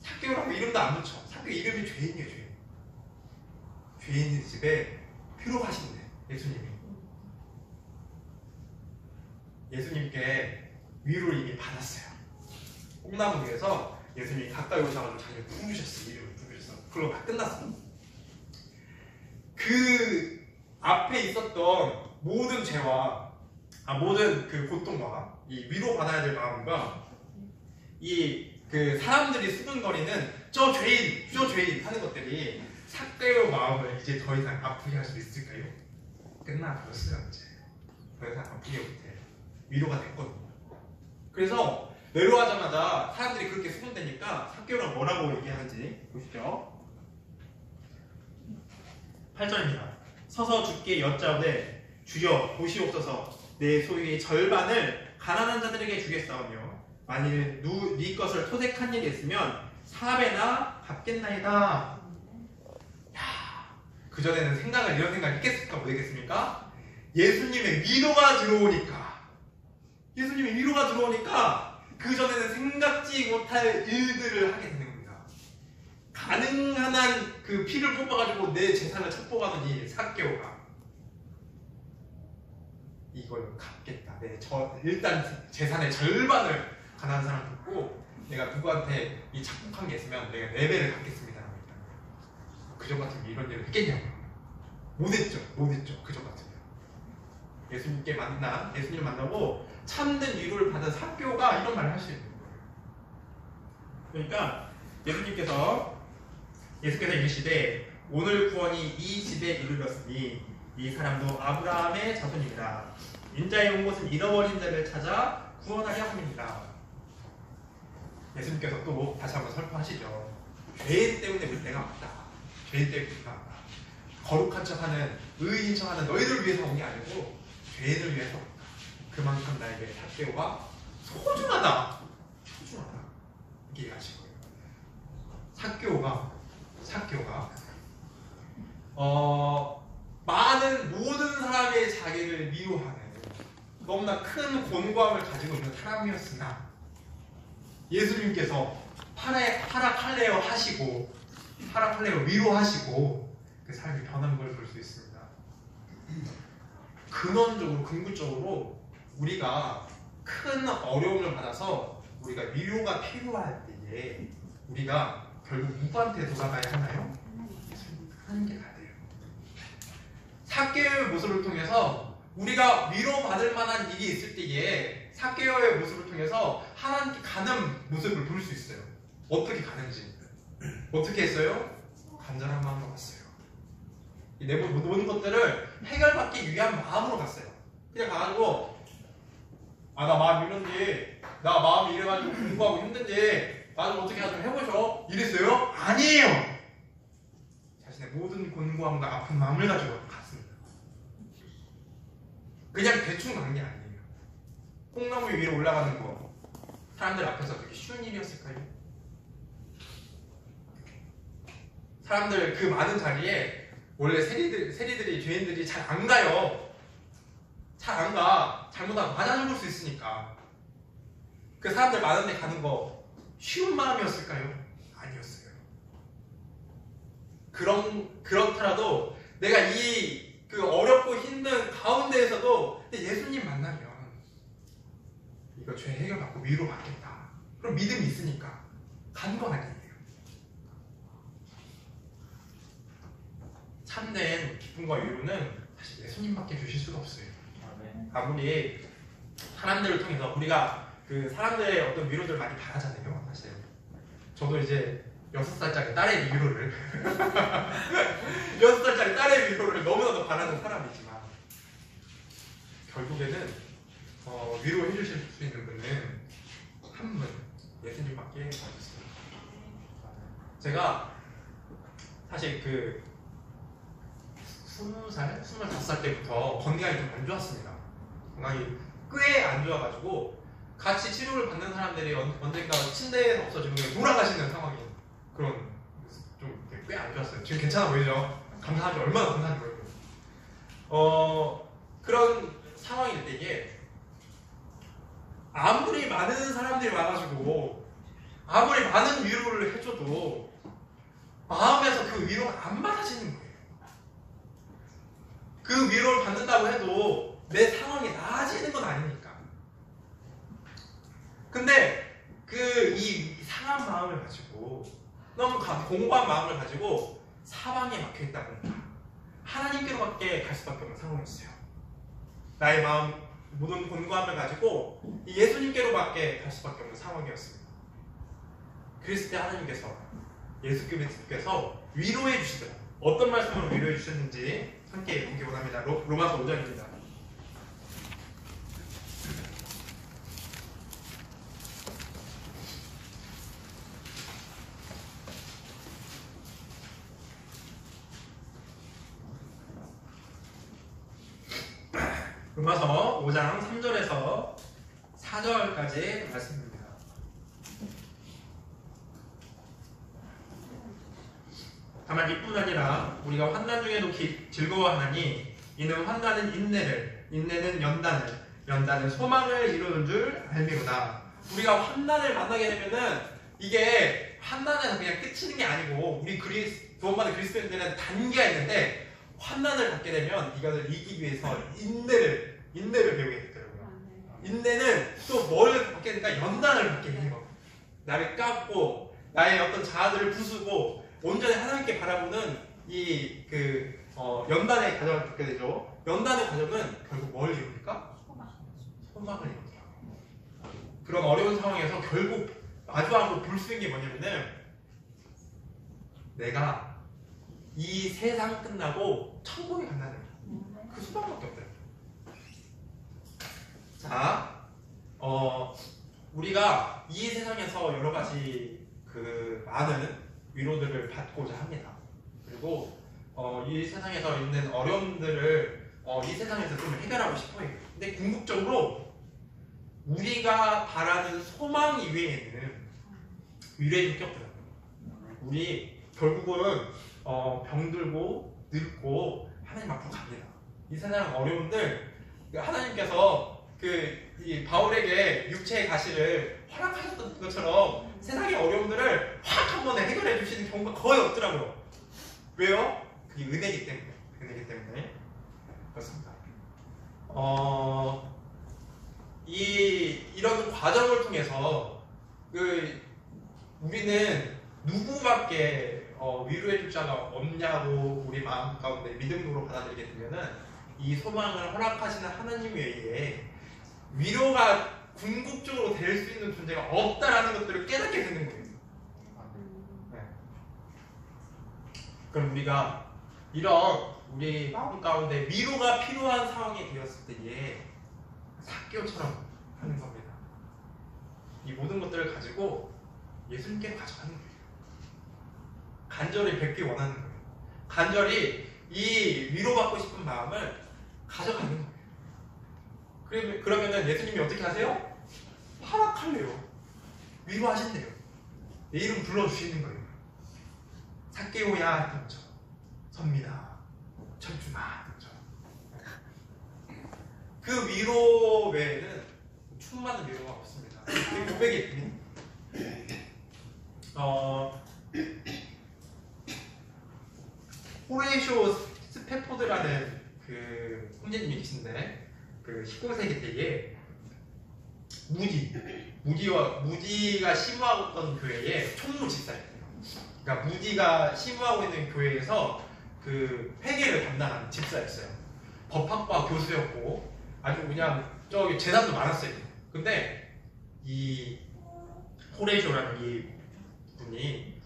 삭개오라고 이름도 안 붙여. 삭개오 이름이 죄인이에요. 죄인의 집에 들어가신대. 예수님께 위로를 이미 받았어요. 콩나무 위에서 예수님이 가까이 오셔가지고 자기를 부르셨어요. 이름을 부르셨어. 그걸로 다 끝났어. 그 앞에 있었던 모든 죄와 모든 그 고통과 이 위로받아야 될 마음과 그 사람들이 수근거리는 저 죄인 하는 것들이 삭개오 마음을 이제 더 이상 아프게 할 수 있을까요? 끝나버렸어요. 이제 더 이상 아프게 못해. 위로가 됐거든요. 그래서 내려가자마자 사람들이 그렇게 수군대니까 삭개오가 뭐라고 얘기하는지 보시죠. 8절입니다. 서서 주께 여짜오되 주여 보시옵소서. 내 소유의 절반을 가난한 자들에게 주겠사오며 만일 네 것을 토색한 일이 있으면 4배나 갚겠나이다. 그전에는 이런 생각을 했겠습니까? 못 했겠습니까? 예수님의 위로가 들어오니까 그전에는 생각지 못할 일들을 하게 되는 겁니다. 가능한 한 그 피를 뽑아가지고 내 재산을 첩보가는 이 삭개오가 이걸 갚겠다. 일단 재산의 절반을 가난한 사람 줬고, 내가 누구한테 이 착복한 게 있으면 내가 4배를 갚겠습니다. 그전 같으면 이런 일을 했겠냐고. 못했죠. 그전 같으면. 예수님을 만나고 참된 위로를 받은 삭개오가 이런 말을 할 수 있는 거예요. 그러니까 예수께서 이르시되 오늘 구원이 이 집에 이르렀으니 이 사람도 아브라함의 자손입니다. 인자의 온 곳은 잃어버린 자를 찾아 구원하려 함입니다. 예수님께서 또 다시 한번 설포하시죠. 죄인 때문에 내가 왔다. 죄인 때문에 내가 왔다. 거룩한 척하는, 의인 척하는 너희들을 위해서 온 게 아니고 죄인을 위해서 왔다. 그만큼 나에게 삭개오가 소중하다. 이렇게 얘기하신 거예요. 삭개오가 모든 사람의 자기를 미워하는 너무나 큰 곤고함을 가지고 있는 사람이었으나 예수님께서 파라칼레오 위로하시고 그 사람이 변한 걸 볼 수 있습니다. 궁극적으로 우리가 큰 어려움을 받아서 우리가 위로가 필요할 때에 우리가 결국 누구한테 돌아가야 하나요? 하나님께 가야 돼요. 삭개오의 모습을 통해서 우리가 위로받을 만한 일이 있을 때에 삭개오의 모습을 통해서 하나님께 가는 모습을 볼 수 있어요. 어떻게 가는지. 어떻게 했어요? 간절한 마음으로 갔어요. 내 모든 것들을 해결받기 위한 마음으로 갔어요. 그냥 가가지고 나 마음 이런지, 나 마음이 이래가지고 공부하고 힘든지 나 좀 어떻게 좀 해보셔 이랬어요? 아니에요. 자신의 모든 곤고함과 아픈 마음을 가지고 갔습니다. 그냥 대충 간 게 아니에요. 콩나무 위로 올라가는 거 사람들 앞에서 그렇게 쉬운 일이었을까요? 사람들 그 많은 자리에 원래 세리들이 죄인들이 잘 안 가요. 잘 안 가. 잘못하면 맞아 죽을 수 있으니까. 그 사람들 많은데 가는 거 쉬운 마음이었을까요? 아니었어요. 그렇더라도 내가 이 그 어렵고 힘든 가운데에서도 예수님 만나면 이거 죄 해결받고 위로받겠다. 그럼 믿음이 있으니까 간 거 아니에요. 참된 기쁨과 위로는 사실 예수님밖에 주실 수가 없어요. 아무리 사람들을 통해서 우리가 그 사람들의 어떤 위로들을 많이 바라잖아요. 사실 저도 이제 6살짜리 딸의 위로를 6살짜리 딸의 위로를 너무나도 바라는 사람이지만 결국에는 위로해 주실 수 있는 분은 한 분, 예수님밖에 없습니다. 제가 사실 그 20살, 25살 때부터 건강이 좀 안 좋았습니다. 건강이 꽤 안 좋아가지고 같이 치료를 받는 사람들이 언젠가 침대에서 없어지면 그냥 돌아가시는 상황이 그런 좀 꽤 안 좋았어요. 지금 괜찮아 보이죠? 감사하죠. 얼마나 감사한지 모르겠어요. 그런 상황일 때에 아무리 많은 사람들이 와가지고 아무리 많은 위로를 해줘도 마음에서 그 위로가 안 받아지는 거예요. 그 위로를 받는다고 해도 내 상황이 나아지는 건 아니니까. 근데 이 상한 마음을 가지고 너무 공고한 마음을 가지고 사방에 막혀있다 보니까 하나님께로밖에 갈 수밖에 없는 상황이었어요. 나의 마음 모든 곤고함을 가지고 예수님께로밖에 갈 수밖에 없는 상황이었습니다. 그랬을 때 하나님께서 예수 그리스도께서 위로해 주시더라고요. 어떤 말씀으로 위로해 주셨는지 함께 보기 원합니다. 로마서 5장입니다. 로마서 5장 3절에서 4절까지 말씀입니다. 다만 이뿐 아니라 우리가 환난 중에도 즐거워하나니 이는 환난은 인내를, 인내는 연단을, 연단은 소망을 이루는 줄 알미로다. 우리가 환난을 만나게 되면은 이게 환난에서 그냥 끝이는 게 아니고 우리 구원받은 그리스도인들은 단계가 있는데 환난을 받게 되면 이것을 이기기 위해서 인내를 배우게 되더라고요. 인내는 또 뭘 받게 되니까 연단을 받게 돼요. 나를 깎고 나의 어떤 자아들을 부수고 온전히 하나님께 바라보는 연단의 과정을 겪게 되죠. 연단의 과정은 결국 뭘 이룹니까? 소망을 이루더라고요. 그런 어려운 상황에서 결국 마주하고 볼 수 있는 게 뭐냐면은 내가 이 세상 끝나고 천국에 간다는 그 수밖에 없어요. 자, 우리가 이 세상에서 여러 가지 많은 위로들을 받고자 합니다. 그리고 이 세상에서 있는 어려움들을 이 세상에서 좀 해결하고 싶어요. 근데 궁극적으로 우리가 바라는 소망 이외에는 위로해 줄 게 없더라고요. 우리 결국은 병들고 늙고 하나님 앞으로 갑니다. 이 세상 어려움들 하나님께서 이 바울에게 육체의 가시를 허락하셨던 것처럼 세상의 어려움들을 확 한 번에 해결해 주시는 경우가 거의 없더라고요. 왜요? 그게 은혜이기 때문에. 은혜이기 때문에 그렇습니다. 이런 과정을 통해서 우리는 누구밖에 위로해줄 자가 없냐고 우리 마음 가운데 믿음으로 받아들이게 되면은 이 소망을 허락하시는 하나님 외에 위로가 궁극적으로 될 수 있는 존재가 없다라는 것들을 깨닫게 되는 거예요. 네. 그럼 우리가 이런 우리 마음 가운데 위로가 필요한 상황이 되었을 때에 삭개오처럼 하는 겁니다. 이 모든 것들을 가지고 예수님께 가져가는 거예요. 간절히 뵙기 원하는 거예요. 간절히 이 위로받고 싶은 마음을 가져가는 거예요. 그러면은 예수님이 어떻게 하세요? 허락할래요. 위로하신대요. 내 이름 불러주시는 거예요. 삭개오야 했던 것처럼, 섭니다, 철주나 했던 것처럼. 그 위로 외에는 충만한 위로가 없습니다. 이 고백이 호레이쇼 스패포드라는 그 형제님이 계신데, 그 19세기 때에 무디가 심우하던 교회에 총무 집사였어요. 그러니까 무디가 심우하고 있는 교회에서 그 회계를 담당하는 집사였어요. 법학과 교수였고 아주 그냥 저기 재산도 많았어요. 근데 이 호레이쇼라는 이 분이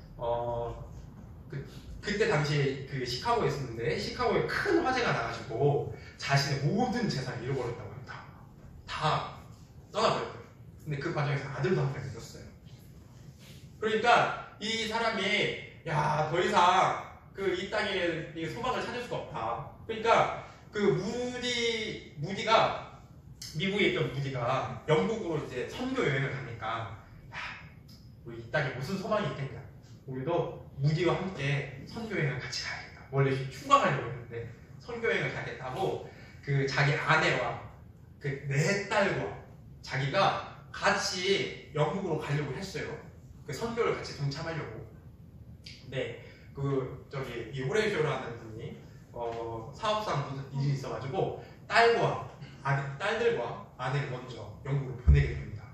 그때 당시에 그 시카고에 있었는데, 시카고에 큰 화재가 나가지고 자신의 모든 재산을 잃어버렸다고 합니다. 다 떠나버렸어요. 근데 그 과정에서 아들도 한 명 있었어요. 그러니까 이 사람이 야, 더 이상 그 이 땅에 소망을 찾을 수가 없다. 그러니까 그 무디가 미국에 있던 무디가 영국으로 이제 선교 여행을 가니까 야, 우리 이 땅에 무슨 소망이 있겠냐. 우리도 무디와 함께 선교 여행을 같이 가야겠다. 원래 휴가 가려고 했는데 선교 여행을 가겠다고 그 자기 아내와 그 네 딸과 자기가 같이 영국으로 가려고 했어요. 그 선교를 같이 동참하려고. 근데 이 호레이쇼라는 분이 사업상 무슨 일이 있어가지고 딸들과 아내를 먼저 영국으로 보내게 됩니다.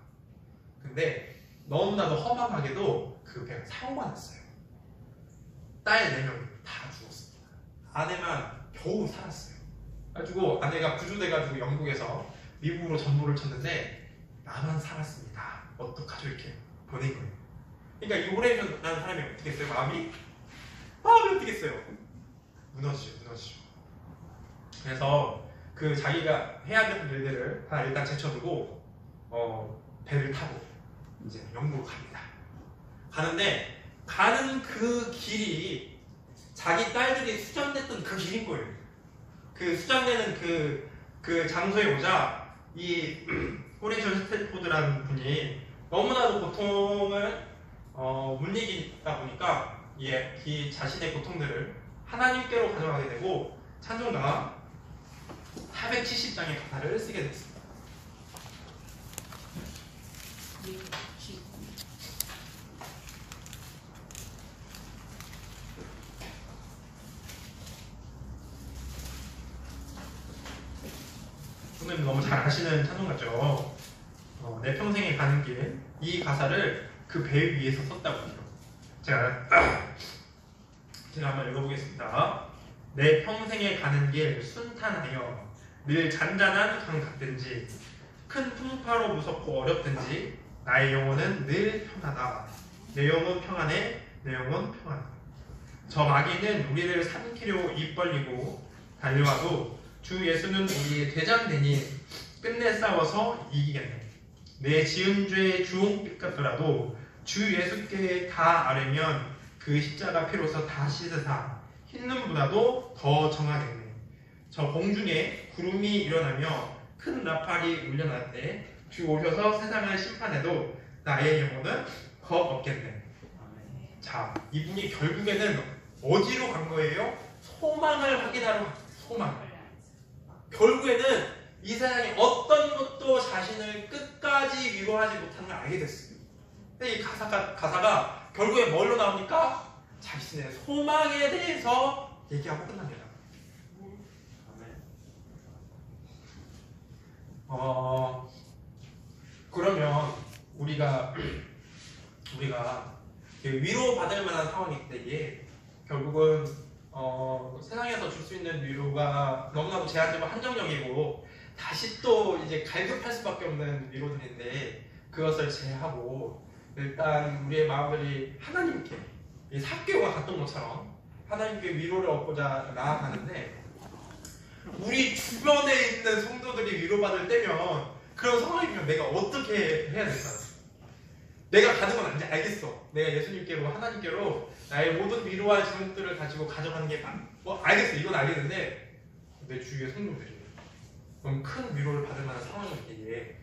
근데 너무나도 허망하게도 그 배가 사고가 났어요. 딸 4명이 다 죽었습니다. 아내만 겨우 살았어요. 그래가지고 아내가 구조돼가지고 영국에서 미국으로 전보를 쳤는데 나만 살았습니다. 어떡하죠? 이렇게 보낸 거예요. 그러니까 이 호레이쇼라는 사람이 어떻게 했어요? 마음이 어떻게 했어요? 무너지죠. 그래서 그 자기가 해야 되는 일들을 다 일단 제쳐두고 배를 타고 이제 영국으로 갑니다. 가는데 가는 그 길이 자기 딸들이 수장됐던 그 길인 거예요. 그 수장되는 그 장소에 오자 이 호레이쇼 스탠포드라는 분이 너무나도 고통을 못 이기다 보니까 이 자신의 고통들을 하나님께로 가져가게 되고 찬송가 470장의 가사를 쓰게 됐습니다. 선생님 너무 잘 아시는 찬송 같죠? 내 평생에 가는 길, 이 가사를 그 배 위에서 썼다고 해요. 제가 한번 읽어보겠습니다. 내 평생에 가는 길 순탄하여 늘 잔잔한 강 같든지 큰 풍파로 무섭고 어렵든지 나의 영혼은 늘 평안하다. 내 영혼 평안해, 내 영혼 평안하다. 저 마귀는 우리를 삼키려 입 벌리고 달려와도 주 예수는 우리의 대장되니 끝내 싸워서 이기겠네. 내 지은 죄의 주홍빛 같더라도 주 예수께 다 아뢰면 그 십자가 피로서 다 씻으사 흰 눈보다도 더 정하겠네. 저 공중에 구름이 일어나며 큰 나팔이 울려날 때 주 오셔서 세상을 심판해도 나의 영혼은 겁없겠네. 자, 이분이 결국에는 어디로 간 거예요? 소망을 확인하러 갔어요. 소망. 결국에는 이 세상에 어떤 것도 자신을 끝까지 위로하지 못하는 걸 알게 됐어요. 근데 이 가사가 결국에 뭘로 나옵니까? 자신의 소망에 대해서 얘기하고 끝납니다. 그러면 우리가 위로받을 만한 상황일 때에 결국은 세상에서 줄 수 있는 위로가 너무나도 제한되고 한정적이고 다시 또 이제 갈급할 수밖에 없는 위로들인데 그것을 제외하고 일단 우리의 마음들이 하나님께 이 삭개오가 갔던 것처럼 하나님께 위로를 얻고자 나아가는데 우리 주변에 있는 성도들이 위로받을 때면 그런 상황이면 내가 어떻게 해야 될까? 내가 가는 건 아닌지 알겠어. 내가 예수님께로 하나님께로 나의 모든 위로와 제목들을 가지고 가져가는 게 알겠어. 이건 알겠는데 내 주위의 성도들이 너무 큰 위로를 받을 만한 상황일 때에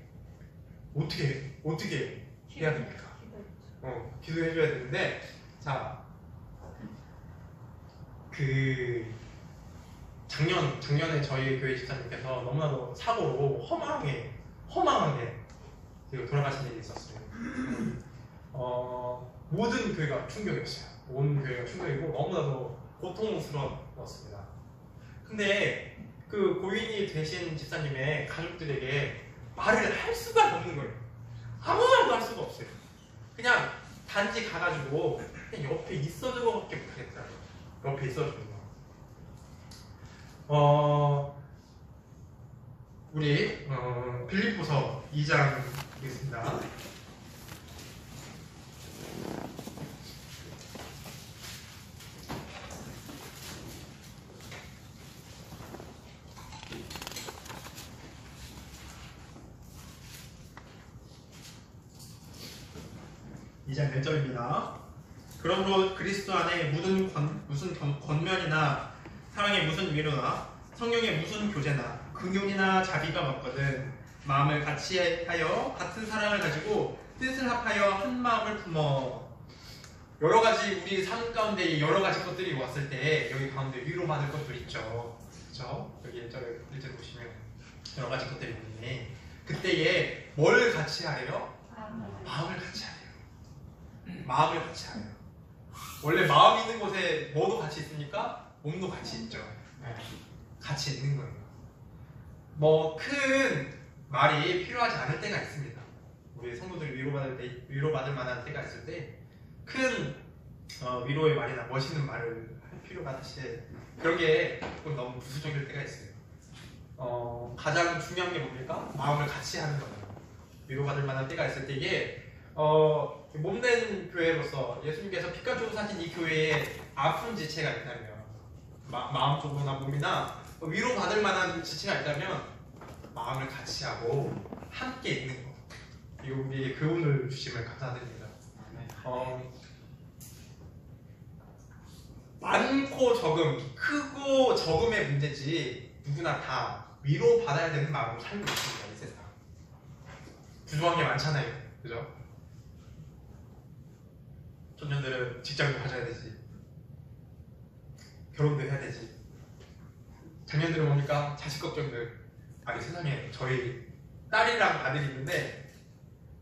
어떻게 해야 됩니까? 기도해줘야 되는데 자 작년에 저희 교회 집사님께서 너무나도 사고로 허망하게 돌아가신 일이 있었어요. 모든 교회가 충격이었어요. 온 교회가 충격이고 너무나도 고통스러웠습니다. 근데 그 고인이 되신 집사님의 가족들에게 말을 할 수가 없는 거예요. 아무 말도 할 수가 없어요. 그냥 단지 가가지고 그냥 옆에 있어주는 것밖에 못하겠더라고요. 옆에 있어주는 거. 우리 빌립보서 2장 있습니다. 이 장 1절입니다. 그러므로 그리스도 안에 무슨 권면이나 사랑의 무슨 위로나 성령의 무슨 교제나 긍휼이나 자비가 없거든 마음을 같이 하여 같은 사랑을 가지고 뜻을 합하여 한 마음을 품어. 여러 가지 우리 삶 가운데 여러 가지 것들이 왔을 때 여기 가운데 위로받을 것들 있죠. 그렇죠? 여기 1절 보시면 여러 가지 것들이 있는데 그때에 뭘 같이 하래요? 마음을 같이 하래요. 마음을 같이 하래요. 원래 마음 있는 곳에 뭐도 같이 있습니까? 몸도 같이 있죠. 같이 있는 거예요. 뭐 큰 말이 필요하지 않을 때가 있습니다. 우리 성도들이 위로받을 만한 때가 있을 때 큰 위로의 말이나 멋있는 말을 할 필요가 사실 그런 게 조금 너무 부수적일 때가 있어요. 가장 중요한 게 뭡니까? 마음을 같이 하는 거예요. 위로받을 만한 때가 있을 때 이게 몸된 교회로서 예수님께서 피가 주고 사신 이 교회에 아픈 지체가 있다면 마음적으로나 몸이나 위로받을 만한 지체가 있다면 마음을 같이 하고 함께 있는 것 이거 우리에게 교훈을 주심을 감사드립니다. 많고 적음, 크고 적음의 문제지 누구나 다 위로받아야 되는 마음으로 살고 있습니다. 이 세상 부족한 게 많잖아요. 그죠? 청년들은 직장도 가져야 되지, 결혼도 해야 되지, 자녀들은 뭡니까? 자식 걱정들. 아니 세상에 저희 딸이랑 아들이 있는데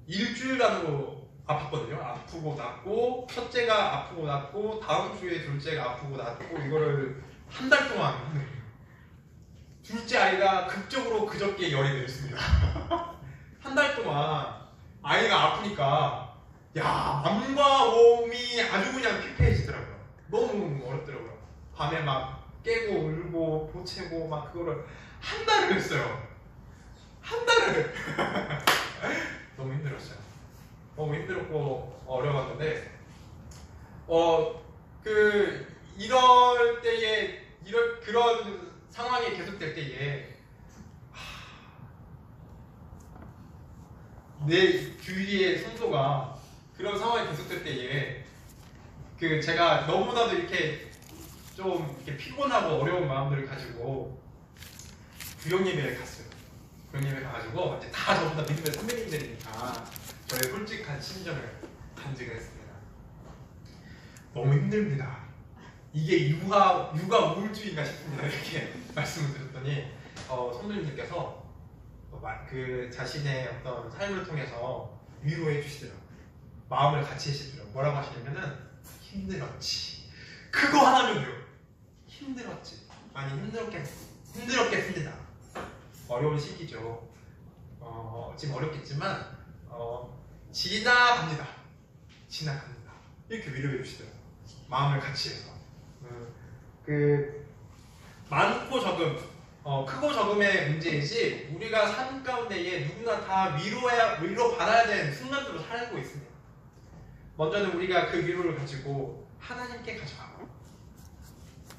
일주일간으로 아팠거든요. 아프고 낫고 첫째가 아프고 낫고 다음 주에 둘째가 아프고 낫고 이거를 한 달 동안 하는 거예요. 둘째 아이가 극적으로 그저께 열이 내렸습니다. 한 달 동안 아이가 아프니까 마음과 몸이 아주 그냥 피폐해지더라고요. 너무 어렵더라고요. 밤에 막 깨고 울고 보채고 막 그거를 한 달을 했어요. 한 달을. 너무 힘들었어요. 너무 힘들었고 어려웠는데 이럴 때에 그런 상황이 계속될 때에 내 주위의 성도가 그런 상황이 계속될 때에 제가 너무나도 이렇게 좀 이렇게 피곤하고 어려운 마음들을 가지고 구역예배를 갔어요. 구역예배 가가지고 이제 다 전부 다 믿음의 선배님들이니까 저의 솔직한 심정을 간직을 했습니다. 너무 힘듭니다. 이게 육아 우울증인가 싶습니다. 이렇게 말씀을 드렸더니 성도님들께서 자신의 어떤 삶을 통해서 위로해 주시더라고요. 마음을 같이 해주시더라고요. 뭐라고 하시냐면은 힘들었지. 그거 하나면 돼요. 힘들었지. 많이 힘들었겠습니다. 어려운 시기죠. 지금 어렵겠지만 지나갑니다. 이렇게 위로해 주시더라고요. 마음을 같이 해서 많고 적음 크고 적음의 문제이지 우리가 삶 가운데에 누구나 다 위로받아야 되는 순간들로 살고 있습니다. 먼저는 우리가 그 위로를 가지고 하나님께 가져가고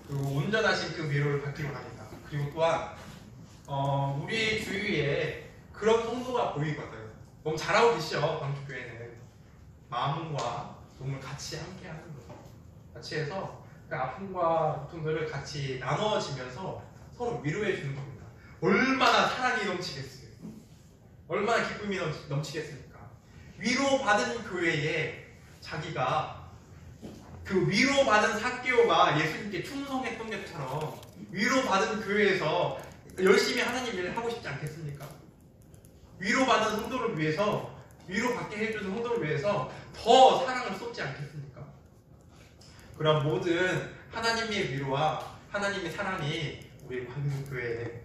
그리고 온전하신 그 위로를 받기 원합니다. 그리고 또한 우리 주위에 그런 성도가 보이거든. 너무 잘하고 계시죠? 광주교회는 마음과 몸을 같이 함께 하는 거죠. 같이 해서 그 아픔과 고통들을 같이 나눠지면서 서로 위로해 주는 겁니다. 얼마나 사랑이 넘치겠어요. 얼마나 기쁨이 넘치겠습니까? 위로받은 교회에 자기가 그 위로받은 삭개오가 예수님께 충성했던 것처럼 위로받은 교회에서 열심히 하나님 일을 하고 싶지 않겠습니까? 위로받은 성도를 위해서 위로받게 해주는 성도를 위해서 더 사랑을 쏟지 않겠습니까? 그런 모든 하나님의 위로와 하나님의 사랑이 우리 광주교회에